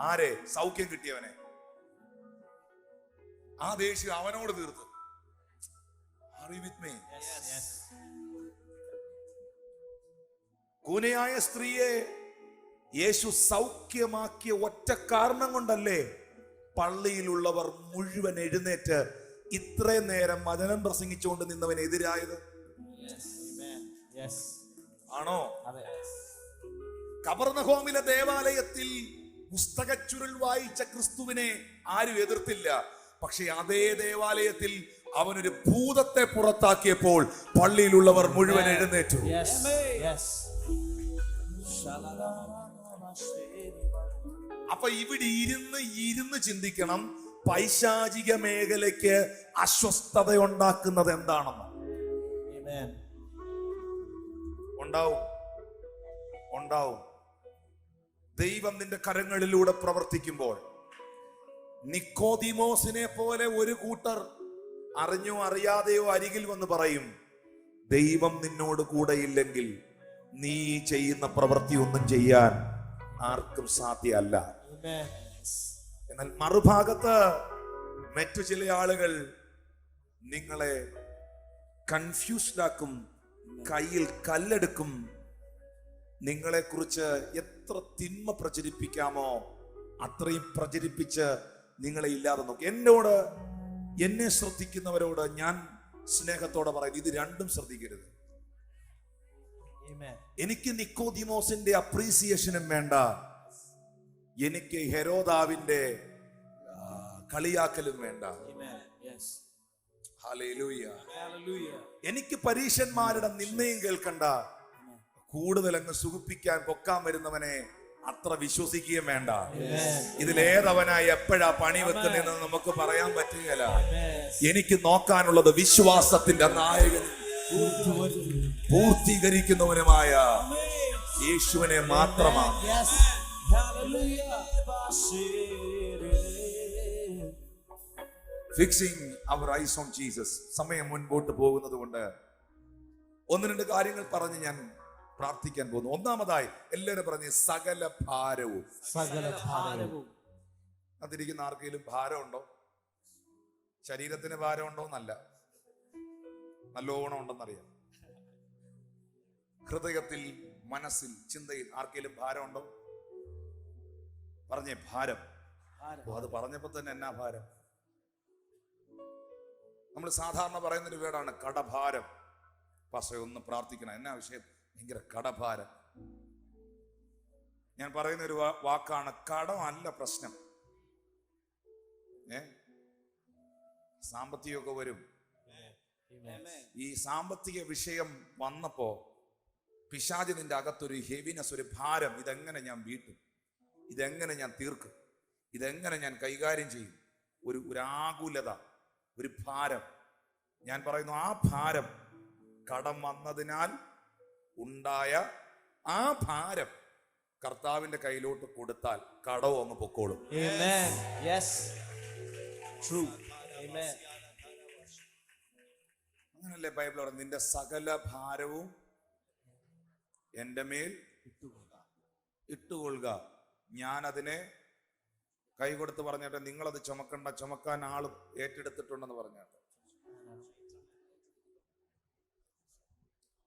ആരെ? സൗഖ്യം കിട്ടിയവനെ. ആ ദേഷ്യം അവനോട് തീർത്തു. കൂനയായ സ്ത്രീയെ യേശു സൗഖ്യമാക്കിയ ഒറ്റ കാരണം കൊണ്ടല്ലേ പള്ളിയിലുള്ളവർ മുഴുവൻ എഴുന്നേറ്റ് ഇത്രയും നേരം വചനം പ്രസംഗിച്ചുകൊണ്ട് നിന്നവനെതിരായത്? ആണോ? കബർന്നഹോമിലെ ദേവാലയത്തിൽ പുസ്തകച്ചുരുൾ വായിച്ച ക്രിസ്തുവിനെ ആരും എതിർത്തില്ല. പക്ഷെ അതേ ദേവാലയത്തിൽ അവനൊരു ഭൂതത്തെ പുറത്താക്കിയപ്പോൾ പള്ളിയിലുള്ളവർ മുഴുവൻ എഴുന്നേറ്റു. അപ്പൊ ഇവിടെ ഇരുന്ന് ചിന്തിക്കണം, പൈശാചിക മേഖലയ്ക്ക് അസ്വസ്ഥത ഉണ്ടാക്കുന്നത് എന്താണെന്ന്. ഉണ്ടാവും. ദൈവം നിന്റെ കരങ്ങളിലൂടെ പ്രവർത്തിക്കുമ്പോൾ നിക്കോദിമോസിനെ പോലെ ഒരു കൂട്ടർ അറിഞ്ഞോ അറിയാതെയോ അരികിൽ വന്ന് പറയും, ദൈവം നിന്നോട് കൂടെ ഇല്ലെങ്കിൽ നീ ചെയ്യുന്ന പ്രവൃത്തി ഒന്നും ചെയ്യാൻ ആർക്കും സാധ്യമല്ല. എന്നാൽ മറുഭാഗത്ത് മറ്റു ചില ആളുകൾ നിങ്ങളെ കൺഫ്യൂസ്ഡ് ആക്കും, കയ്യിൽ കല്ലെടുക്കും. നിങ്ങളെ കുറിച്ച് എത്ര തിന്മ പ്രചരിപ്പിക്കാമോ അത്രയും പ്രചരിപ്പിച്ച് നിങ്ങളെ ഇല്ലാതെ നോക്കും. എന്നെ ശ്രദ്ധിക്കുന്നവരോട് ഞാൻ സ്നേഹത്തോടെ പറയുന്നത്, ഇത് രണ്ടും ശ്രദ്ധിക്കരുത്. എനിക്ക് നിക്കോദിമോസിന്റെ അപ്രീസിയേഷനും വേണ്ട, എനിക്ക് ഹെരോദാവിന്റെ കളിയാക്കലും വേണ്ട. ഹല്ലേലൂയ. എനിക്ക് പരീശന്മാരുടെ നിന്ദയും കേൾക്കണ്ട. കൂടുതൽ അങ്ങ് സുഖിപ്പിക്കാൻ പൊക്കാൻ വരുന്നവനെ അത്ര വിശ്വസിക്കുകയും വേണ്ട. ഇതിലേതവനായി എപ്പോഴാ പണി വെക്കുന്നതെന്ന് നമുക്ക് പറയാൻ പറ്റുകയില്ല. എനിക്ക് നോക്കാനുള്ളത് വിശ്വാസത്തിന്റെ നായകനും പൂർത്തീകരിക്കുന്നവനുമായ യേശുവിനെ മാത്രമാണ്. Fixing our eyes on Jesus. സമയം മുൻപോട്ട് പോകുന്നത് കൊണ്ട് ഒന്ന് രണ്ട് കാര്യങ്ങൾ പറഞ്ഞ് ഞാൻ പ്രാർത്ഥിക്കാൻ പോകുന്നു. ഒന്നാമതായി എല്ലാവരും പറഞ്ഞ് സകല ഭാരവും. അതിരിക്കുന്ന ആർക്കെങ്കിലും ഭാരമുണ്ടോ? ശരീരത്തിന് ഭാരമുണ്ടോ എന്നല്ല, നല്ലോണം ഉണ്ടെന്നറിയാം. ഹൃദയത്തിൽ, മനസ്സിൽ, ചിന്തയിൽ ആർക്കെങ്കിലും ഭാരമുണ്ടോ? പറഞ്ഞേ ഭാരം. അത് പറഞ്ഞപ്പോ തന്നെ എന്നാ ഭാരം? നമ്മൾ സാധാരണ പറയുന്നൊരു വേർഡാണ് കടഭാരം. പക്ഷേ ഒന്ന് പ്രാർത്ഥിക്കണം. എന്നാ വിഷയം? ഭയങ്കര കടഭാരം. ഞാൻ പറയുന്ന ഒരു വാക്കാണ്, കടമല്ല പ്രശ്നം. സാമ്പത്തികമൊക്കെ വരും. ഈ സാമ്പത്തിക വിഷയം വന്നപ്പോ പിശാച് നിന്റെ അകത്തൊരു ഹെവിനെസ്, ഒരു ഭാരം. ഇതെങ്ങനെ ഞാൻ വീട്ടും? ഇതെങ്ങനെ ഞാൻ തീർക്കും? ഇതെങ്ങനെ ഞാൻ കൈകാര്യം ചെയ്യും? ഒരു ആകുലത, ഒരു ഭാരം. ഞാൻ പറയുന്നു, ആ ഭാരം കടം വന്നതിനാൽ ഉണ്ടായ ആ ഭാരം കർത്താവിന്റെ കയ്യിലോട്ട് കൊടുത്താൽ കടവും അങ്ങ് പൊക്കോളും. അങ്ങനല്ലേ ബൈബിൾ പറയുന്നത്, നിന്റെ സകല ഭാരവും എന്റെ മേൽ ഇട്ടുകൊള്ളുക, ഞാൻ അതിനെ കൈ കൊടുത്ത് പറഞ്ഞിട്ട് നിങ്ങളത് ചുമക്കണ്ട, ചുമക്കാൻ ആള് ഏറ്റെടുത്തിട്ടുണ്ടെന്ന് പറഞ്ഞിട്ട്.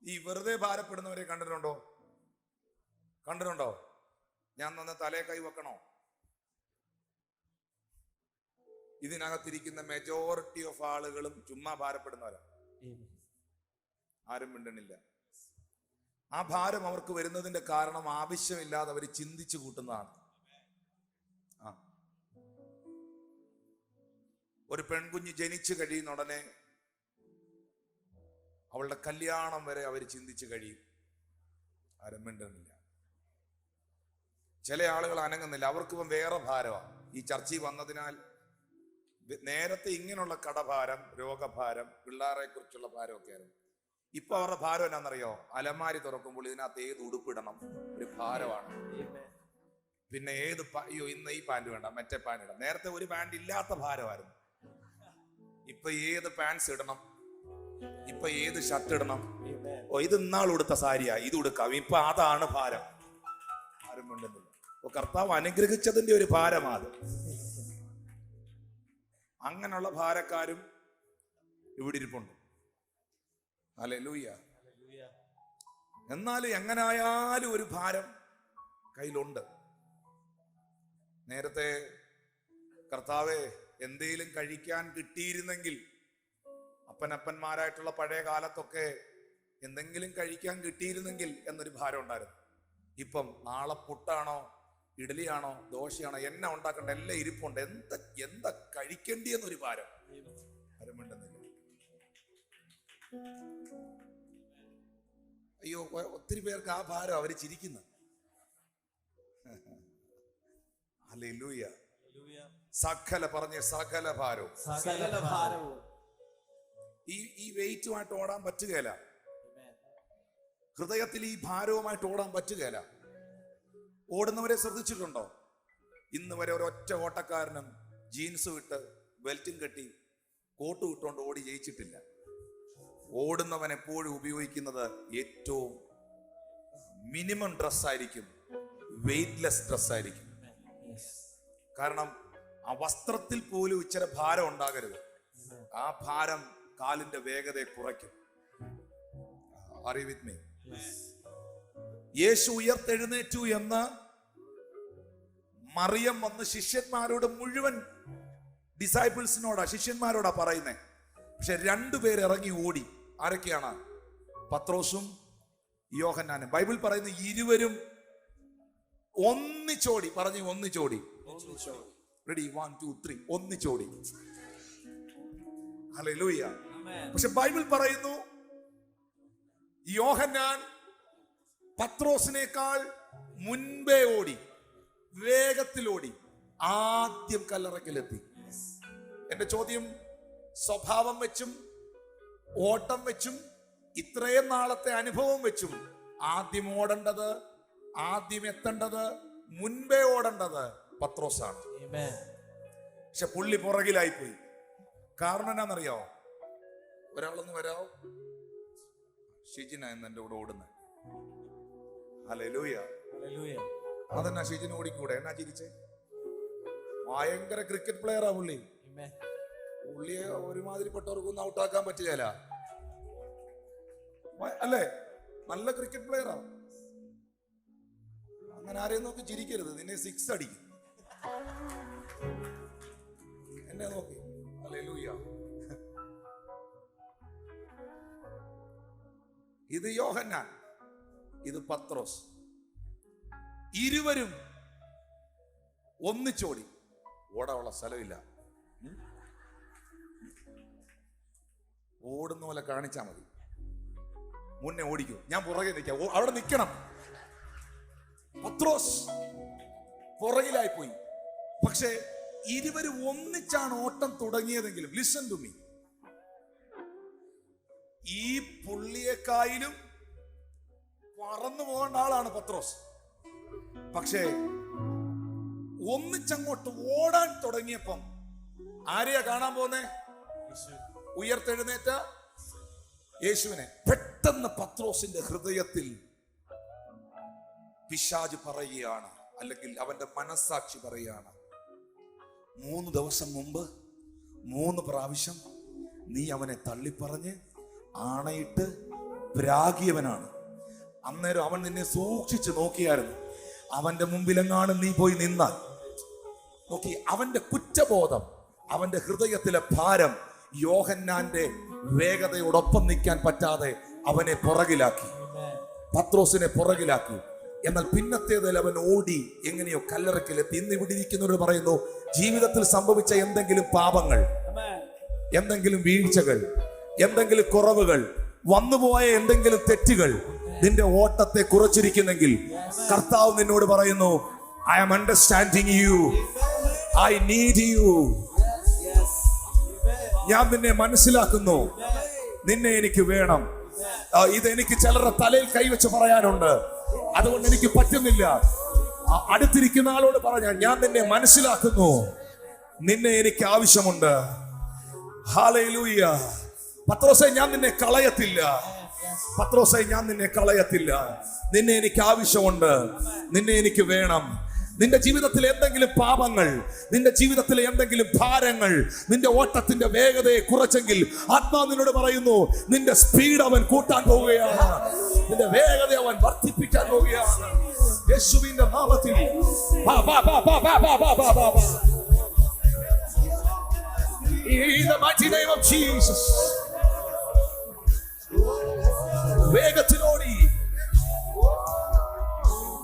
ഈ വെറുതെ ഭാരപ്പെടുന്നവരെ കണ്ടിട്ടുണ്ടോ? ഞാൻ തന്നെ തലേ കൈ വെക്കണോ? ഇതിനകത്തിരിക്കുന്ന മെജോറിറ്റി ഓഫ് ആളുകളും ചുമ്മാ ഭാരപ്പെടുന്നവരാണ്. ആരും മിണ്ടണില്ല. ആ ഭാരം അവർക്ക് വരുന്നതിന്റെ കാരണം ആവശ്യമില്ലാതെ അവർ ചിന്തിച്ചു കൂട്ടുന്നതാണ്. ഒരു പെൺകുഞ്ഞ് ജനിച്ചു കഴിയുന്ന ഉടനെ അവളുടെ കല്യാണം വരെ അവർ ചിന്തിച്ചു കഴിയും. ആരും മിണ്ടുന്നില്ല. ചില ആളുകൾ അനങ്ങുന്നില്ല. അവർക്കിപ്പം വേറെ ഭാരമാണ്. ഈ ചർച്ചയിൽ വന്നതിനാൽ നേരത്തെ ഇങ്ങനെയുള്ള കടഭാരം, രോഗഭാരം, പിള്ളേരെ കുറിച്ചുള്ള ഭാരമൊക്കെ ആയിരുന്നു. ഇപ്പൊ അവരുടെ ഭാരം എന്നാണെന്നറിയോ? അലമാരി തുറക്കുമ്പോൾ ഇതിനകത്ത് ഏത് ഉടുപ്പിടണം ഒരു ഭാരമാണ്. പിന്നെ അയ്യോ ഇന്ന് ഈ പാൻറ് വേണ്ട, മറ്റേ പാൻറ് ഇടാം. നേരത്തെ ഒരു പാൻറ് ഇല്ലാത്ത ഭാരമായിരുന്നു. ഇപ്പൊ ഏത് പാൻസ് ഇടണം, ഇപ്പൊ ഏത് ഷർട്ട് ഇടണം, ഓ ഇത് ഇന്നാൾ ഉടുത്ത സാരിയാ, ഇത് ഉടുക്കാം, ഇപ്പൊ അതാണ് ഭാരം. ആരും മിണ്ടുന്നില്ല. കർത്താവ് അനുഗ്രഹിച്ചതിന്റെ ഒരു ഭാരമാണ്. അങ്ങനെയുള്ള ഭാരക്കാരും ഇവിടെ ഇരിപ്പുണ്ട്. ഹല്ലേലൂയ. എന്നാലും എങ്ങനായാലും ഒരു ഭാരം കയ്യിലുണ്ട്. നേരത്തെ കർത്താവെ എന്തെങ്കിലും കഴിക്കാൻ കിട്ടിയിരുന്നെങ്കിൽ, അപ്പനപ്പന്മാരായിട്ടുള്ള പഴയ കാലത്തൊക്കെ എന്തെങ്കിലും കഴിക്കാൻ കിട്ടിയിരുന്നെങ്കിൽ എന്നൊരു ഭാരം ഉണ്ടായിരുന്നു. ഇപ്പം നാളെ പുട്ടാണോ ഇഡലിയാണോ ദോശയാണോ എന്നാ ഉണ്ടാക്കണ്ട എല്ലാം ഇരിപ്പുണ്ട്. എന്താ കഴിക്കേണ്ടി എന്നൊരു ഭാരം. ആരും മിണ്ടുന്നില്ല. അയ്യോ ഒത്തിരി പേർക്ക് ആ ഭാരം അവര് ചിരിക്കുന്നു. ഹല്ലേലൂയ. സകല ഭാരവും ഈ വെയിറ്റുമായിട്ട് ഓടാൻ പറ്റുകയില്ല. ഹൃദയത്തിൽ ഈ ഭാരവുമായിട്ട് ഓടാൻ പറ്റുകയില്ല. ഓടുന്നവരെ ശ്രദ്ധിച്ചിട്ടുണ്ടോ? ഇന്ന് വരെ ഒരൊറ്റ ഓട്ടക്കാരനും ജീൻസ് ഇട്ട് ബെൽറ്റും കെട്ടി കോട്ട് ഇട്ടുകൊണ്ട് ഓടി ജയിച്ചിട്ടില്ല. ഓടുന്നവൻ എപ്പോഴും ഉപയോഗിക്കുന്നത് ഏറ്റവും മിനിമം ഡ്രസ്സായിരിക്കും, വെയ്റ്റ്ലെസ് ഡ്രസ്സായിരിക്കും. കാരണം ആ വസ്ത്രത്തിൽ പോലും ഇച്ചിരി ഭാരം ഉണ്ടാകരുത്. ആ ഭാരം കാലിന്റെ വേഗതയെ കുറയ്ക്കും. Are you with me? യേശു ഉയർത്തെഴുന്നേറ്റു എന്ന് മറിയം വന്ന് ശിഷ്യന്മാരോട് മുഴുവൻ ശിഷ്യന്മാരോടാ പറയുന്നേ. പക്ഷെ രണ്ടുപേർ ഇറങ്ങി ഓടി. ആരൊക്കെയാണ്? പത്രോസും യോഹന്നാനും. ബൈബിൾ പറയുന്ന ഇരുവരും ഒന്നിച്ചോടി. പറഞ്ഞു ഒന്നിച്ചോടി. റെഡി 1 2 3 ഒന്നിച്ചോടി. ഹല്ലേലൂയ. പക്ഷെ ബൈബിൾ പറയുന്നു യോഹന്നാൻ പത്രോസിനേക്കാൾ മുൻപേ ഓടി, വേഗത്തിലോടി, ആദ്യം കല്ലറയ്ക്കലെത്തി. എന്റെ ചോദ്യം, സ്വഭാവം വെച്ചും ഓട്ടം വെച്ചും ഇത്രയും നാളത്തെ അനുഭവം വെച്ചും ആദ്യം ഓടേണ്ടത്, ആദ്യം എത്തേണ്ടത്, മുൻപേ ഓടേണ്ടത് പത്രോസാണ്. പക്ഷെ പുള്ളി പുറകിലായിപ്പോയി. കാരണം എന്നാന്നറിയോ? ഒരാളൊന്ന് വരാവോ? ഷിജിന എന്ന് എന്റെ കൂടെ ഓടുന്നത്. ഹല്ലേലൂയ. അതെന്നാ ഷിജിന് ഓടിക്കൂടെ? എന്നാ ചിരിച്ചേ? ഭയങ്കര ക്രിക്കറ്റ് പ്ലെയറാ പുള്ളി. പുള്ളിയെ ഒരുമാതിരിപ്പെട്ടവർക്കൊന്നും ഔട്ടാക്കാൻ പറ്റുകയില്ല, അല്ലേ? നല്ല ക്രിക്കറ്റ് പ്ലെയറാ. അങ്ങനെ ആരെയും നോക്കി ചിരിക്കരുത്, നിന്നെ 6 അടിക്കും. എന്നെ നോക്കി. ഹല്ലേലൂയ. ഇത് യോഹന്നാൻ, ഇത് പത്രോസ്. ഇരുവരും ഒന്നിച്ചോടി. ഓടാനുള്ള സ്ഥലമില്ല. ഓടുന്ന പോലെ കാണിച്ചാ മതി. മുന്നേ ഓടിക്കൂ, ഞാൻ പുറകെ നിൽക്കാം. അവിടെ നിൽക്കണം. പത്രോസ് പുറകിലായി പോയി. പക്ഷേ ഇരുവരും ഒന്നിച്ചാണ് ഓട്ടം തുടങ്ങിയതെങ്കിലും, ലിസൺ ടു മീ, ഈ പുള്ളിയെക്കായിലും പറന്നു പോകേണ്ട ആളാണ് പത്രോസ്. പക്ഷേ ഒന്നിച്ചങ്ങോട്ട് ഓടാൻ തുടങ്ങിയപ്പം ആരെയാ കാണാൻ പോന്നേ? ഉയർത്തെഴുന്നേറ്റ യേശുവിനെ. പെട്ടെന്ന് പത്രോസിന്റെ ഹൃദയത്തിൽ പിശാച് പറയുകയാണ്, അല്ലെങ്കിൽ അവന്റെ മനസ്സാക്ഷി പറയുകയാണ്, 3 ദിവസം മുമ്പ് 3 പ്രാവശ്യം നീ അവനെ തള്ളിപ്പറഞ്ഞ് ആണയിട്ട് പ്രാഗിയവനാണ്. അന്നേരം അവൻ നിന്നെ സൂക്ഷിച്ച് നോക്കിയായിരുന്നു. അവന്റെ മുമ്പിലെങ്ങാനും നീ പോയി നിന്നാൽ, നോക്കി, അവന്റെ കുറ്റബോധം, അവന്റെ ഹൃദയത്തിലെ ഭാരം യോഹന്നാന്റെ വേഗതയോടൊപ്പം നിൽക്കാൻ പറ്റാതെ അവനെ പുറകിലാക്കി, പത്രോസിനെ പുറകിലാക്കി. എന്നാൽ പിന്നത്തേതിൽ അവൻ ഓടി എങ്ങനെയോ കല്ലറക്കിലെത്തി. ഇന്ന് ഇവിടെ ഇരിക്കുന്നവർ പറയുന്നു, ജീവിതത്തിൽ സംഭവിച്ച എന്തെങ്കിലും പാപങ്ങൾ, എന്തെങ്കിലും വീഴ്ചകൾ, എന്തെങ്കിലും കുറവുകൾ, വന്നുപോയ എന്തെങ്കിലും തെറ്റുകൾ നിന്റെ ഓട്ടത്തെ കുറച്ചിരിക്കുന്നെങ്കിൽ കർത്താവ് നിന്നോട് പറയുന്നു, I am understanding you, I need you. ഞാൻ നിന്നെ മനസ്സിലാക്കുന്നു, നിന്നെ എനിക്ക് വേണം. ഇതെനിക്ക് ചിലരുടെ തലയിൽ കൈവച്ച് പറയാനുണ്ട്, അതുകൊണ്ട് എനിക്ക് പറ്റുന്നില്ല. അടുത്തിരിക്കുന്ന ആളോട് പറഞ്ഞ, ഞാൻ നിന്നെ മനസ്സിലാക്കുന്നു, നിന്നെ എനിക്ക് ആവശ്യമുണ്ട്. ഹല്ലേലൂയ. പത്രോസേ, ഞാൻ നിന്നെ കളയത്തില്ല. പത്രോസേ, ഞാൻ നിന്നെ കളയത്തില്ല. നിന്നെ എനിക്ക് ആവശ്യമുണ്ട്, നിന്നെ എനിക്ക് വേണം. നിന്റെ ജീവിതത്തിലെ എന്തെങ്കിലും പാപങ്ങൾ, നിന്റെ ജീവിതത്തിലെ എന്തെങ്കിലും ഭാരങ്ങൾ, നിന്റെ ഓട്ടത്തിന്റെ വേഗതയെ കുറച്ചെങ്കിൽ ആത്മാവ് നിന്നോട് പറയുന്നു, നിന്റെ സ്പീഡ് അവൻ കൂട്ടാൻ പോവുകയാണ്, നിന്റെ വേഗത അവൻ വർദ്ധിപ്പിക്കാൻ പോവുകയാണ്. യേശുവിന്റെ നാമത്തിൽ In the mighty name of Jesus. വേഗത്തിലോടി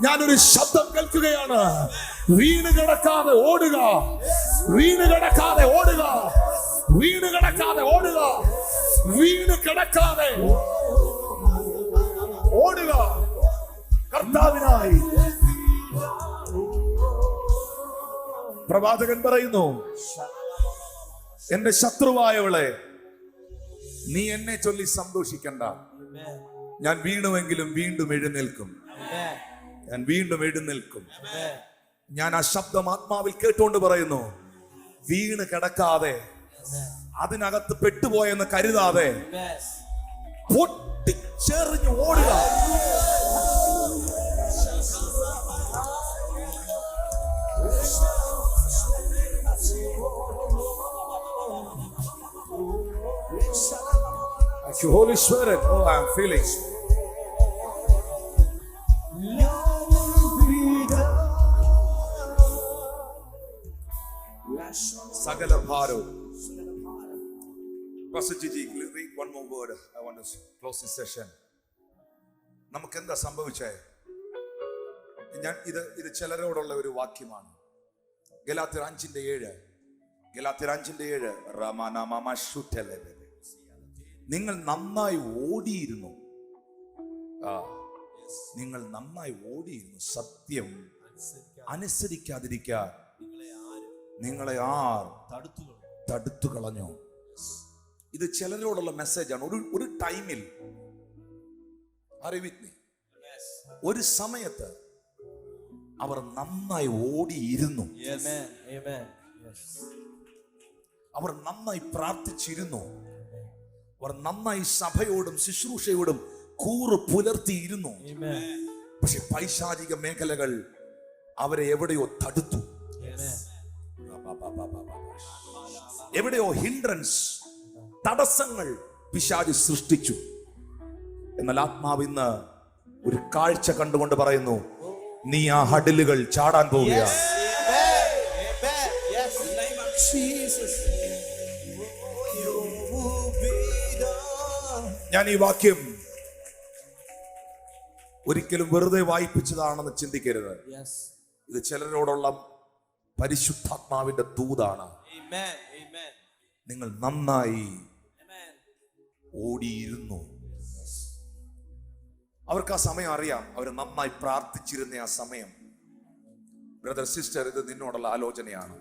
ഞാനൊരു ശബ്ദം കേൾക്കുകയാണ്. വീണ് കിടക്കാതെ ഓടുക, വീണ് കിടക്കാതെ ഓടുക, വീണ് കിടക്കാതെ ഓടുക, വീണ് കിടക്കാതെ ഓടുക കർത്താവിനായി. പ്രവാചകൻ പറയുന്നു, എന്റെ ശത്രുവായവളെ, നീ എന്നെ ചൊല്ലി സന്തോഷിക്കണ്ട. ഞാൻ വീണുവെങ്കിലും വീണ്ടും എഴുന്നേൽക്കും, ഞാൻ വീണ്ടും എഴുന്നേൽക്കും. ഞാൻ ആ ശബ്ദം ആത്മാവിൽ കേട്ടുകൊണ്ട് പറയുന്നു, വീണ് കിടക്കാതെ, അതിനകത്ത് പെട്ടുപോയെന്ന് കരുതാതെ പൊട്ടിച്ചെറിഞ്ഞു ഓടുക. Holy Spirit, oh, I'm feeling. Sagala Bharo. Pastor Gigi, read one more word. I want to close this session. നമുക്ക് എന്താ സംഭവിച്ചേ? ഞാൻ ഇത് ചിലരോടുള്ള ഒരു വാക്യമാണ്. ഗലാത്യർ 5:7. ഗലാത്യർ 5:7. റമാനാമാശുറ്റലബെ. നിങ്ങൾ നന്നായി ഓടിയിരുന്നു. നിങ്ങൾ നന്നായി ഓടിയിരുന്നു. സത്യം അനുസരിക്കാതിരിക്കാൻ നിങ്ങളെ ആർ തടുത്തു കളഞ്ഞു. ഇത് ചിലരോടുള്ള മെസ്സേജാണ്. ഒരു ടൈമിൽ, ഒരു സമയത്ത് അവർ നന്നായി ഓടിയിരുന്നു, അവർ നന്നായി പ്രാർത്ഥിച്ചിരുന്നു, അവർ നന്നായി സഭയോടും ശുശ്രൂഷയോടും കൂറ് പുലർത്തിയിരുന്നു. പക്ഷെ പൈശാചിക മേഖലകൾ അവരെ എവിടെയോ തടുത്തു, എവിടെയോ ഹിൻഡ്രൻസ്, തടസ്സങ്ങൾ പിശാച് സൃഷ്ടിച്ചു. എന്നാൽ ആത്മാവ് ഇന്ന് ഒരു കാഴ്ച കണ്ടുകൊണ്ട് പറയുന്നു, നീ ആ ഹഡിലുകൾ ചാടാൻ പോവുകയാണ്. ഞാൻ ഈ വാക്യം ഒരിക്കലും വെറുതെ വായിപ്പിച്ചതാണെന്ന് ചിന്തിക്കരുത്. ഇത് ചിലരോടുള്ള പരിശുദ്ധാത്മാവിന്റെ ദൂതാണ്. നിങ്ങൾ നന്നായി ഓടിയിരുന്നു. അവർക്ക് ആ സമയം അറിയാം, അവർ നന്നായി പ്രാർത്ഥിച്ചിരുന്ന ആ സമയം. ബ്രദർ, സിസ്റ്റർ, ഇത് നിന്നോടുള്ള ആലോചനയാണ്.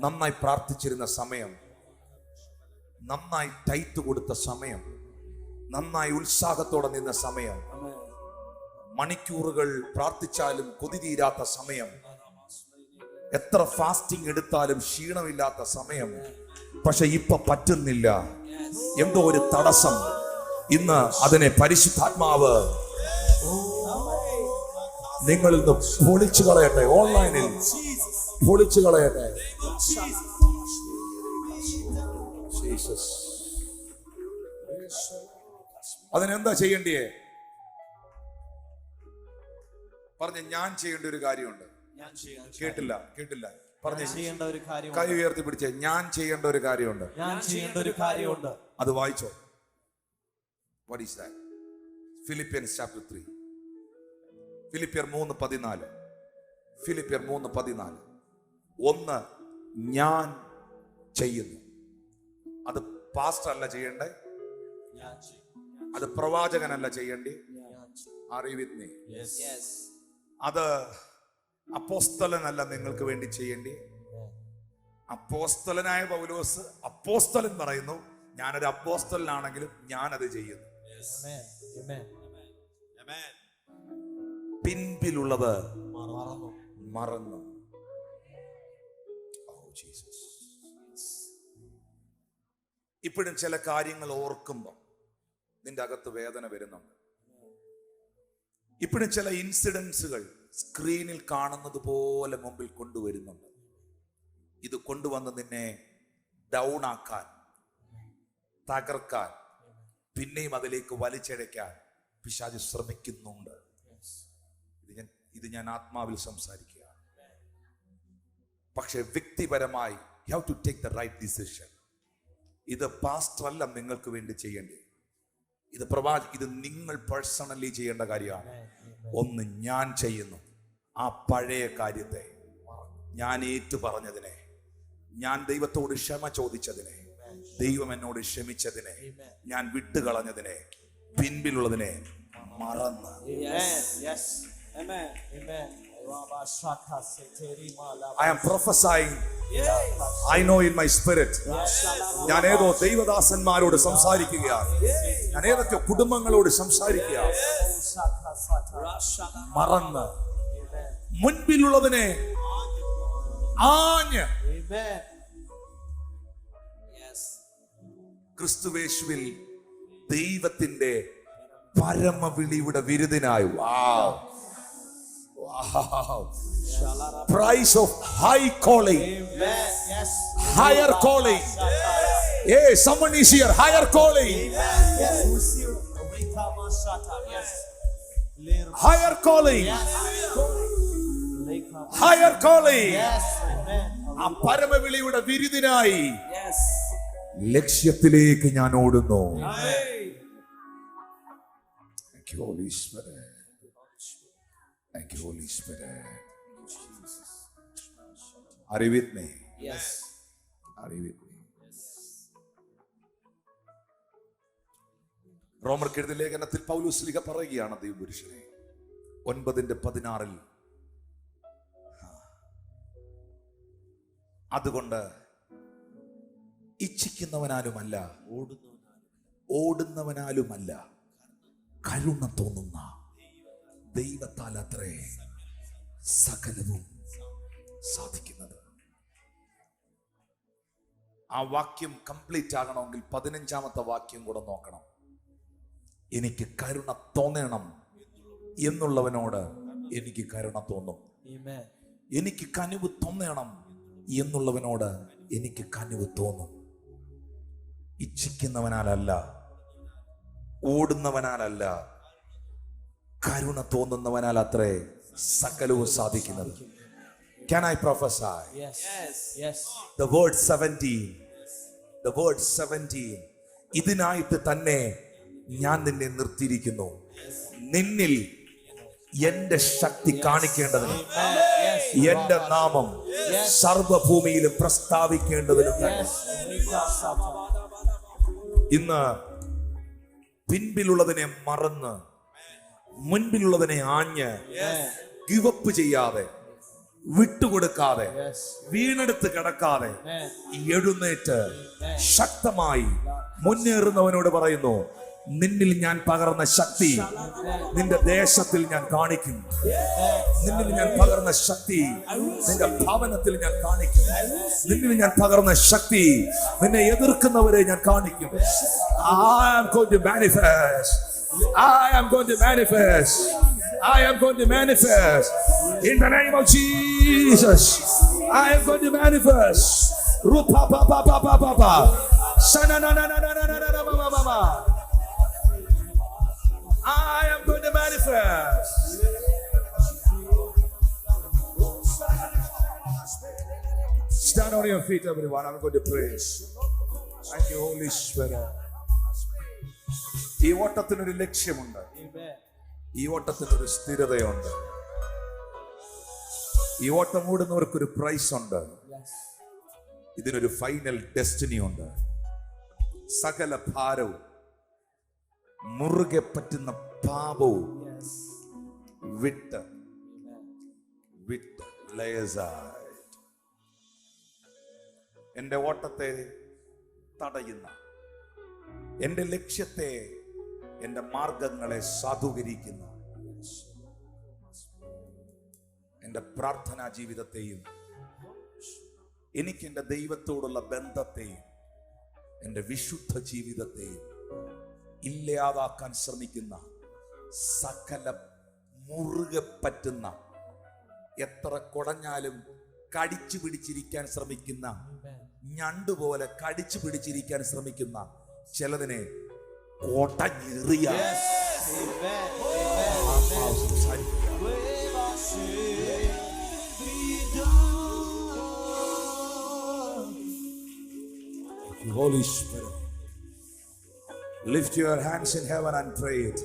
നന്നായി പ്രാർത്ഥിച്ചിരുന്ന സമയം, നന്നായി ടൈറ്റ് കൊടുത്ത സമയം, നന്നായി ഉത്സാഹത്തോടെ നിന്ന സമയം, മണിക്കൂറുകൾ പ്രാർത്ഥിച്ചാലും കൊതി തീരാത്ത സമയം, എത്ര ഫാസ്റ്റിംഗ് എടുത്താലും ക്ഷീണമില്ലാത്ത സമയം. പക്ഷെ ഇപ്പൊ പറ്റുന്നില്ല, എന്തോ ഒരു തടസ്സം. ഇന്ന് അതിനെ പരിശുദ്ധാത്മാവ് നിങ്ങളിൽ നിന്ന് പൊളിച്ചു കളയട്ടെ. ഓൺലൈനിൽ പൊളിച്ചു കളയട്ടെ. അതിനെന്താ ചെയ്യണ്ടേ? പറഞ്ഞ, ഞാൻ ചെയ്യേണ്ട ഒരു കാര്യമുണ്ട്. കേട്ടില്ല പറഞ്ഞ, കൈ ഉയർത്തി പിടിച്ചേ. ഞാൻ ചെയ്യേണ്ട ഒരു കാര്യമുണ്ട്. അത് വായിച്ചോ. What is that? Philippians chapter 3. ഫിലിപ്പിയർ 3:14. ഫിലിപ്പിയർ 3:14. ഒന്ന്, ഞാൻ ചെയ്യുന്നു. അത് പാസ്റ്റർ അല്ല ചെയ്യണ്ടേ, അത് പ്രവാചകനല്ല ചെയ്യണ്ടേ. Are you with me? അത് അപ്പോസ്തലനല്ല നിങ്ങൾക്ക് വേണ്ടി ചെയ്യേണ്ടി. അപ്പോസ്തലനായ പൗലോസ് അപ്പോസ്തലൻ പറയുന്നു, ഞാനൊരു അപ്പോസ്തലനാണെങ്കിലും ഞാനത് ചെയ്യുന്നു. പിൻപിലുള്ളത് മറന്നു. മറന്നു. ജീസസ്. ഇപ്പോഴും ചില കാര്യങ്ങൾ ഓർക്കുമ്പോൾ നിന്റെ അകത്ത് വേദന വരുന്നുണ്ട്. ഇപ്പോഴും ചില ഇൻസിഡൻസുകൾ സ്ക്രീനിൽ കാണുന്നത് പോലെ മുമ്പിൽ കൊണ്ടുവരുന്നുണ്ട്. ഇത് കൊണ്ടുവന്ന് നിന്നെ ഡൗൺ ആക്കാൻ, തകർക്കാൻ, പിന്നെയും അതിലേക്ക് വലിച്ചഴയ്ക്കാൻ പിശാച് ശ്രമിക്കുന്നുണ്ട്. ഇത് ഞാൻ ആത്മാവിൽ സംസാരിക്കുകയാണ്. പക്ഷെ വ്യക്തിപരമായി you have to take the right decision. ഇത് പാസ്റ്റർ അല്ല നിങ്ങൾക്ക് വേണ്ടി ചെയ്യേണ്ടത്. ഇത് നിങ്ങൾ പേഴ്സണലി ചെയ്യേണ്ട കാര്യമാണ്. ഒന്ന് ഞാൻ ചെയ്യുന്നു. ആ പഴയ കാര്യത്തെ ഞാൻ ഏറ്റു പറഞ്ഞതിനെ, ഞാൻ ദൈവത്തോട് ക്ഷമ ചോദിച്ചതിനെ, ദൈവം എന്നോട് ക്ഷമിച്ചതിനെ, ഞാൻ വിട്ടുകളഞ്ഞതിനെ, പിൻപിലുള്ളതിനെ മറന്ന്. I am prophesying. I know in my spirit. ഞാൻ ഏതോ ദൈവദാസന്മാരോട് സംസാരിക്കുകയാണ്. ഞാൻ ഏതൊക്കെ കുടുംബങ്ങളോട് സംസാരിക്കുകയാണ്. മറന്ന് മുൻപിലുള്ളതിനെ ആഞ്ഞ് ക്രിസ്തുവേശുവിൽ ദൈവത്തിന്റെ പരമവിളിയുടെ വിരുദിനായി. Price of high calling. Higher calling. Hey, someone is here. Higher calling. Higher calling. Higher calling. ആ പരമവിളിയുടെ വിരുദിനായി ലക്ഷ്യത്തിലേക്ക് ഞാൻ ഓടുന്നു. Thank you, Holy Spirit. Thank you, Holy Spirit. Are you with me? Yes. Are you with me? റോമർക്ക് എഴുതിയ ലേഖനത്തിൽ പൗലോസ് ശ്ലീഹ പറയുകയാണ് ദൈവപുരുഷനെ 9:16 അതുകൊണ്ട് ഇച്ഛിക്കുന്നവനാലുമല്ല, ഓടുന്നവനാലുമല്ല, കരുണ തോന്നുന്ന ദൈവത്താൽ അത്രേ സകലവും സാധിക്കുന്നത്. ആ വാക്യം കംപ്ലീറ്റ് ആകണമെങ്കിൽ 15ാമത്തെ വാക്യം കൂടെ നോക്കണം. എനിക്ക് കരുണ തോന്നണം എന്നുള്ളവനോട് എനിക്ക് കരുണ തോന്നും. എനിക്ക് കനിവ് തോന്നണം എന്നുള്ളവനോട് എനിക്ക് കനിവ് തോന്നും. ഇച്ഛിക്കുന്നവനാലല്ല, ഓടുന്നവനാലല്ല, കരുണ തോന്നുന്നവനാൽ അത്രേ സകലവും സാധിക്കുന്നത്. Can I prophesy? Yes. Yes. The word 17. The word 17. ഇതിനായിട്ട് തന്നെ ഞാൻ നിന്നെ നിർത്തിയിരിക്കുന്നു, നിന്നിൽ എന്റെ ശക്തി കാണിക്കേണ്ടതിന്, എന്റെ നാമം സർവഭൂമിയിലും പ്രസ്താവിക്കേണ്ടതിനും. ഇന്ന് പിൻപിലുള്ളതിനെ മറന്ന് മുൻപിലുള്ളതിനെ ആഞ്ഞ് ഗിവപ്പ് ചെയ്യാതെ, വിട്ടുകൊടുക്കാതെ, വീണെടുത്ത് കിടക്കാതെ എഴുന്നേറ്റ് ശക്തമായി മുന്നേറുന്നവനോട് പറയുന്നു, നിന്നിൽ ഞാൻ പകർന്ന ശക്തി നിന്റെ ദേശത്തിൽ ഞാൻ കാണിക്കും. നിന്നിൽ ഞാൻ പകർന്ന ശക്തി നിന്റെ ഭവനത്തിൽ ഞാൻ കാണിക്കും. നിന്നിൽ ഞാൻ പകർന്ന ശക്തി നിന്നെ എതിർക്കുന്നവരെ ഞാൻ കാണിക്കും. I am going to manifest. I am going to manifest. I am going to manifest in the name of Jesus. I am going to manifest. Rupa pa pa pa pa pa pa. Sana na na na na na na na ma ma ma. I am going to manifest. Stand on your feet, everyone. I'm going to pray. Thank you, Holy Spirit. ഈ ഓട്ടത്തിനൊരു ലക്ഷ്യമുണ്ട്. ഈ ഓട്ടത്തിനൊരു സ്ഥിരതയുണ്ട്. ഈ ഓട്ടം ഓടുന്നവർക്കൊരു price ഉണ്ട്. ഇതിനൊരു final destiny ഉണ്ട്. സകല ഭാരവും, മുറുകെ പറ്റുന്ന പാപവും വിട്ട് ലേസായിട്ട് എന്റെ ഓട്ടത്തെ തടയുന്ന, എന്റെ ലക്ഷ്യത്തെ, എന്റെ മാർഗങ്ങളെ സാധൂകരിക്കുന്ന എൻ്റെ പ്രാർത്ഥനാ ജീവിതത്തെയും എനിക്ക് എൻ്റെ ദൈവത്തോടുള്ള ബന്ധത്തെയും എൻ്റെ വിശുദ്ധ ജീവിതത്തെയും ഇല്ലാതാക്കാൻ ശ്രമിക്കുന്ന സകല മുറുകെ പറ്റുന്ന, എത്ര കുടഞ്ഞാലും കടിച്ചു പിടിച്ചിരിക്കാൻ ശ്രമിക്കുന്ന, ഞണ്ടുപോലെ കടിച്ചു പിടിച്ചിരിക്കാൻ ശ്രമിക്കുന്ന ചിലതിനെ കോട്ടഞ്ഞെറിയ Holy Spirit, lift your hands in heaven and pray it.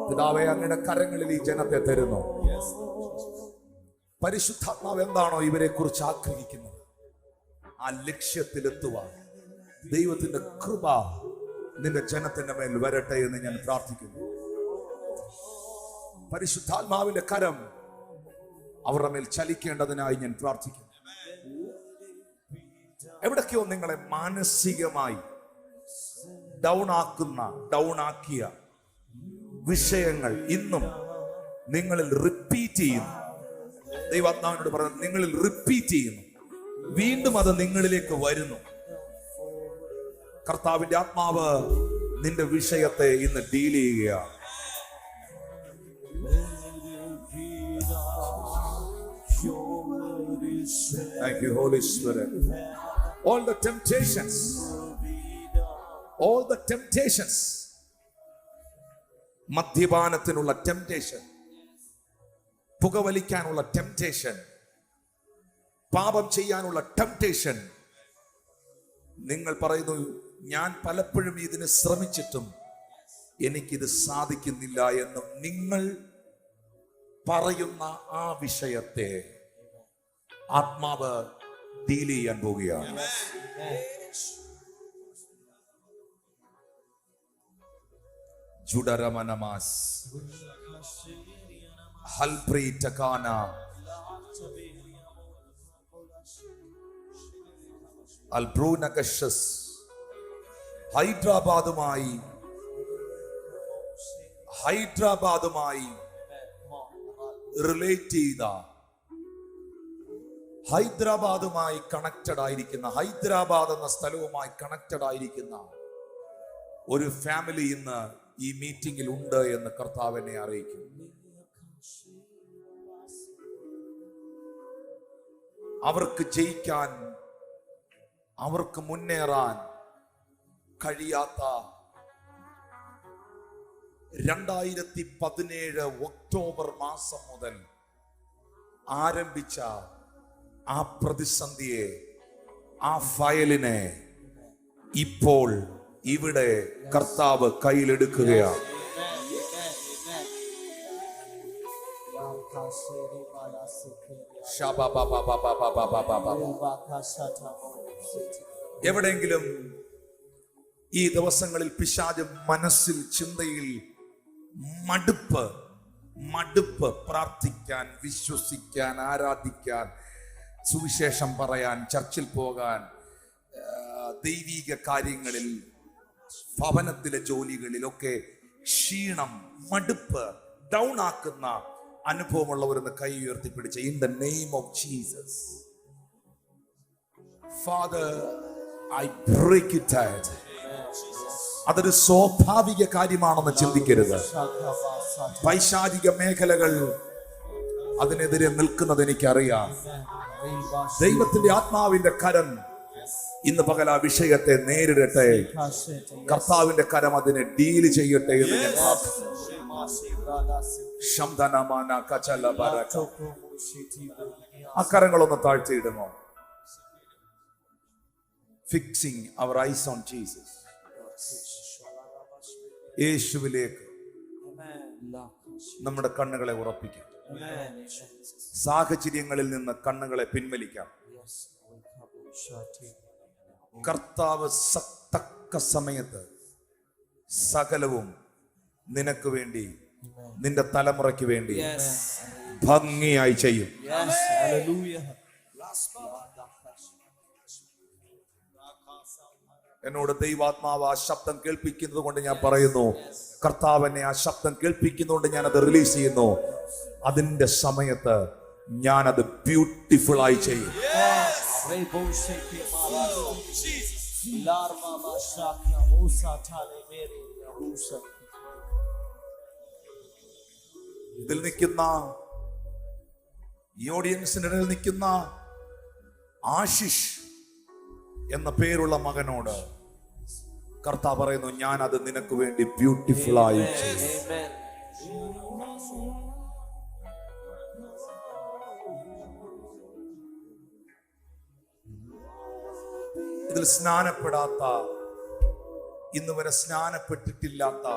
പിതാവേ, അങ്ങയുടെ കരങ്ങളിൽ ഈ ജനത്തെ തരുന്നു. പരിശുദ്ധാത്മാവ് എന്താണോ ഇവരെ കുറിച്ച് ആഗ്രഹിക്കുന്നത്, ആ ലക്ഷ്യത്തിലെത്തുവാൻ ദൈവത്തിന്റെ കൃപ നിന്റെ ജനത്തിന്റെ മേൽ വരട്ടെ എന്ന് ഞാൻ പ്രാർത്ഥിക്കുന്നു. പരിശുദ്ധാത്മാവിന്റെ കരം അവരുടെ മേൽ ചലിക്കേണ്ടതിനായി ഞാൻ പ്രാർത്ഥിക്കുന്നു. എവിടൊക്കെയോ നിങ്ങളെ മാനസികമായി ഡൗൺ ആക്കിയ വിഷയങ്ങൾ ഇന്നും നിങ്ങളിൽ റിപ്പീറ്റ് ചെയ്യുന്നു. ദൈവാത്മാവിനോട് പറഞ്ഞു, നിങ്ങളിൽ റിപ്പീറ്റ് ചെയ്യുന്നു, വീണ്ടും അത് നിങ്ങളിലേക്ക് വരുന്നു. കർത്താവിന്റെ ആത്മാവ് നിന്റെ വിഷയത്തെ ഇന്ന് ഡീൽ ചെയ്യുകയാണ്. Thank you, Holy Spirit. All the temptations, മദ്യപാനത്തിനുള്ള ടെംപ്റ്റേഷൻ, പുകവലിക്കാനുള്ള ടെംപ്റ്റേഷൻ, പാപം ചെയ്യാനുള്ള ടെംപ്റ്റേഷൻ, നിങ്ങൾ പറയുന്നു ഞാൻ പലപ്പോഴും ഇതിന് ശ്രമിച്ചിട്ടും എനിക്കിത് സാധിക്കുന്നില്ല എന്നും നിങ്ങൾ പറയുന്ന ആ വിഷയത്തെ ആത്മാവ് ഡീൽ ചെയ്യാൻ പോവുകയാണ്. ജുഡരമനമാസ് ഹൽപ്രീ ടകാന അൽബ്രൂനകഷസ് ഹൈദരാബാദുമായി റിലേറ്റ് ചെയ്ത, ഹൈദരാബാദുമായി കണക്റ്റഡ് ആയിരിക്കുന്ന, ഹൈദരാബാദ് എന്ന സ്ഥലവുമായി കണക്റ്റഡ് ആയിരിക്കുന്ന ഒരു ഫാമിലി ഇന്ന് ഈ മീറ്റിംഗിൽ ഉണ്ട് എന്ന് കർത്താവ് എന്നെ അറിയിക്കും. അവർക്ക് ജയിക്കാൻ, അവർക്ക് മുന്നേറാൻ കഴിയാത്ത 2017 ഒക്ടോബർ മാസം മുതൽ ആരംഭിച്ച ആ പ്രതിസന്ധിയെ, ആ ഫയലിനെ ഇപ്പോൾ ഇവിടെ കർത്താവ് കയ്യിലെടുക്കുകയാണ്. എവിടെയെങ്കിലും ഈ ദിവസങ്ങളിൽ പിശാച് മനസ്സിൽ, ചിന്തയിൽ മടുപ്പ്, പ്രാർത്ഥിക്കാൻ, വിശ്വസിക്കാൻ, ആരാധിക്കാൻ, സുവിശേഷം പറയാൻ, ചർച്ചിൽ പോകാൻ, ദൈവിക കാര്യങ്ങളിൽ, ഭവനത്തിലെ ജോലികളിലൊക്കെ ക്ഷീണം, മടുപ്പ്, ഡൗൺ ആക്കുന്ന അനുഭവമുള്ളവരെന്ന് കൈ ഉയർത്തിപ്പിടിച്ച in the name of Jesus father I break it out. അതൊരു സ്വാഭാവിക കാര്യമാണെന്ന് ചിന്തിക്കരുത്. പൈശാചിക മേഖലകൾ അതിനെതിരെ നിൽക്കുന്നത് എനിക്കറിയാം. ദൈവത്തിന്റെ ആത്മാവിന്റെ കരം ഇന്ന് പകൽ ആ വിഷയത്തെ നേരിടട്ടെ. കർത്താവിന്റെ കരം അതിനെ ഡീൽ ചെയ്യട്ടെ എന്ന് ഞാൻ പ്രാർത്ഥിക്കുന്നു. അക്കരങ്ങളൊന്ന് താഴ്ത്തിയിടുമോ? Fixing our eyes on Jesus. യേശുവിലേക്ക് നമ്മുടെ കണ്ണുകളെ ഉറപ്പിക്കാം. സാഹചര്യങ്ങളിൽ നിന്ന് കണ്ണുകളെ പിൻവലിക്കാം. കർത്താവ് തക്ക സമയത്ത് സകലവും നിനക്ക് വേണ്ടി, നിന്റെ തലമുറയ്ക്ക് വേണ്ടി ഭംഗിയായി ചെയ്യും. എന്നോട് ദൈവാത്മാവ് ആ ശബ്ദം കേൾപ്പിക്കുന്നത് കൊണ്ട് ഞാൻ പറയുന്നു, കർത്താവിനെ ആ ശബ്ദം കേൾപ്പിക്കുന്നതുകൊണ്ട് ഞാനത് റിലീസ് ചെയ്യുന്നു. അതിന്റെ സമയത്ത് ഞാനത് ബ്യൂട്ടിഫുൾ ആയി ചെയ്യും. ഇതിൽ നിൽക്കുന്ന ഈ ഓഡിയൻസിന്റെ ഇടയിൽ നിൽക്കുന്ന ആശിഷ് എന്ന പേരുള്ള മകനോട് കർത്താവ് പറയുന്നു, ഞാൻ അത് നിനക്ക് വേണ്ടി ബ്യൂട്ടിഫുൾ ആയി ചെയ്യും. ഇതിൽ സ്നാനപ്പെടാത്ത, ഇന്ന് വരെ സ്നാനപ്പെട്ടിട്ടില്ലാത്ത,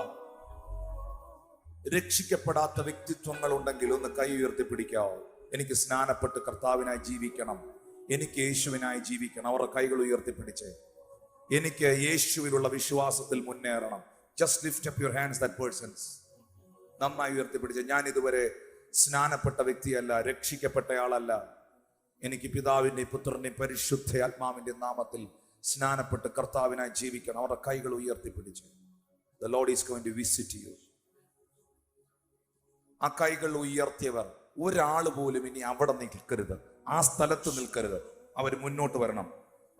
രക്ഷിക്കപ്പെടാത്ത വ്യക്തിത്വങ്ങൾ ഉണ്ടെങ്കിൽ ഒന്ന് കൈ ഉയർത്തിപ്പിടിക്കാവോ? എനിക്ക് സ്നാനപ്പെട്ട് കർത്താവിനായി ജീവിക്കണം, എനിക്ക് യേശുവിനായി ജീവിക്കണം. അവരുടെ കൈകൾ ഉയർത്തിപ്പിടിച്ചേ. എനിക്ക് യേശുവിലുള്ള വിശ്വാസത്തിൽ മുന്നേറണം. Just lift up your hands, that persons. നന്നായി ഉയർത്തിപ്പിടിച്ചേ. ഞാൻ ഇതുവരെ സ്നാനപ്പെട്ട വ്യക്തിയല്ല, രക്ഷിക്കപ്പെട്ടയാളല്ല. എനിക്ക് പിതാവിൻ്റെയും പുത്രൻ്റെയും പരിശുദ്ധ ആത്മാവിന്റെ നാമത്തിൽ സ്നാനപ്പെട്ട് കർത്താവിനായി ജീവിക്കണം. അവരുടെ കൈകൾ ഉയർത്തിപ്പിടിച്ചു. The Lord is going to visit you. ആ കൈകൾ ഉയർത്തിയവർ ഒരാൾ പോലും ഇനി അവിടെ നിൽക്കരുത്, ആ സ്ഥലത്ത് നിൽക്കരുത്. അവർ മുന്നോട്ട് വരണം,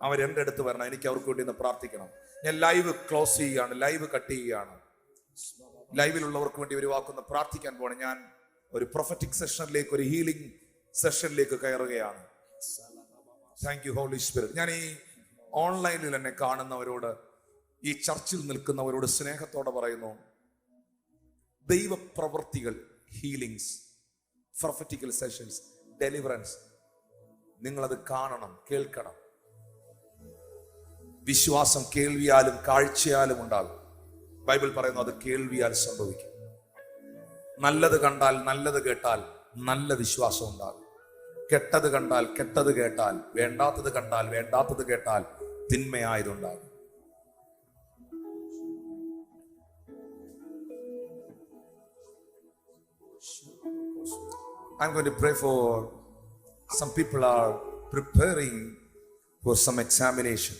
അവർ എൻ്റെ അടുത്ത് വരണം. എനിക്ക് അവർക്ക് വേണ്ടി ഒന്ന് പ്രാർത്ഥിക്കണം. ഞാൻ ലൈവ് ക്ലോസ് ചെയ്യുകയാണ്, ലൈവ് കട്ട് ചെയ്യുകയാണ്. ലൈവിലുള്ളവർക്ക് വേണ്ടി ഒരു വാക്കൊന്ന് പ്രാർത്ഥിക്കാൻ പോകണം. ഞാൻ ഒരു പ്രൊഫറ്റിക് സെഷനിലേക്ക്, ഒരു ഹീലിംഗ് സെഷനിലേക്ക് കയറുകയാണ്. Thank you Holy Spirit. ഞാൻ ഈ ഓൺലൈനിൽ എന്നെ കാണുന്നവരോട്, ഈ ചർച്ചിൽ നിൽക്കുന്നവരോട് സ്നേഹത്തോടെ പറയുന്നു, ദൈവപ്രവൃത്തികൾ, ഹീലിംഗ്സ്, പ്രൊഫറ്റിക്കൽ സെഷൻസ്, ഡെലിവറൻസ്, നിങ്ങളത് കാണണം, കേൾക്കണം. വിശ്വാസം കേൾവിയാലും കാഴ്ചയാലും ഉണ്ടാകും. ബൈബിൾ പറയുന്നു അത് കേൾവിയാൽ സംഭവിക്കും. നല്ലത് കണ്ടാൽ, നല്ലത് കേട്ടാൽ നല്ല വിശ്വാസം ഉണ്ടാകും. കെട്ടത് കണ്ടാൽ, കെട്ടത് കേട്ടാൽ, വേണ്ടാത്തത് കണ്ടാൽ, വേണ്ടാത്തത് കേട്ടാൽ തിന്മയായതുണ്ടാകും. I'm going to pray for some people are preparing for some examination.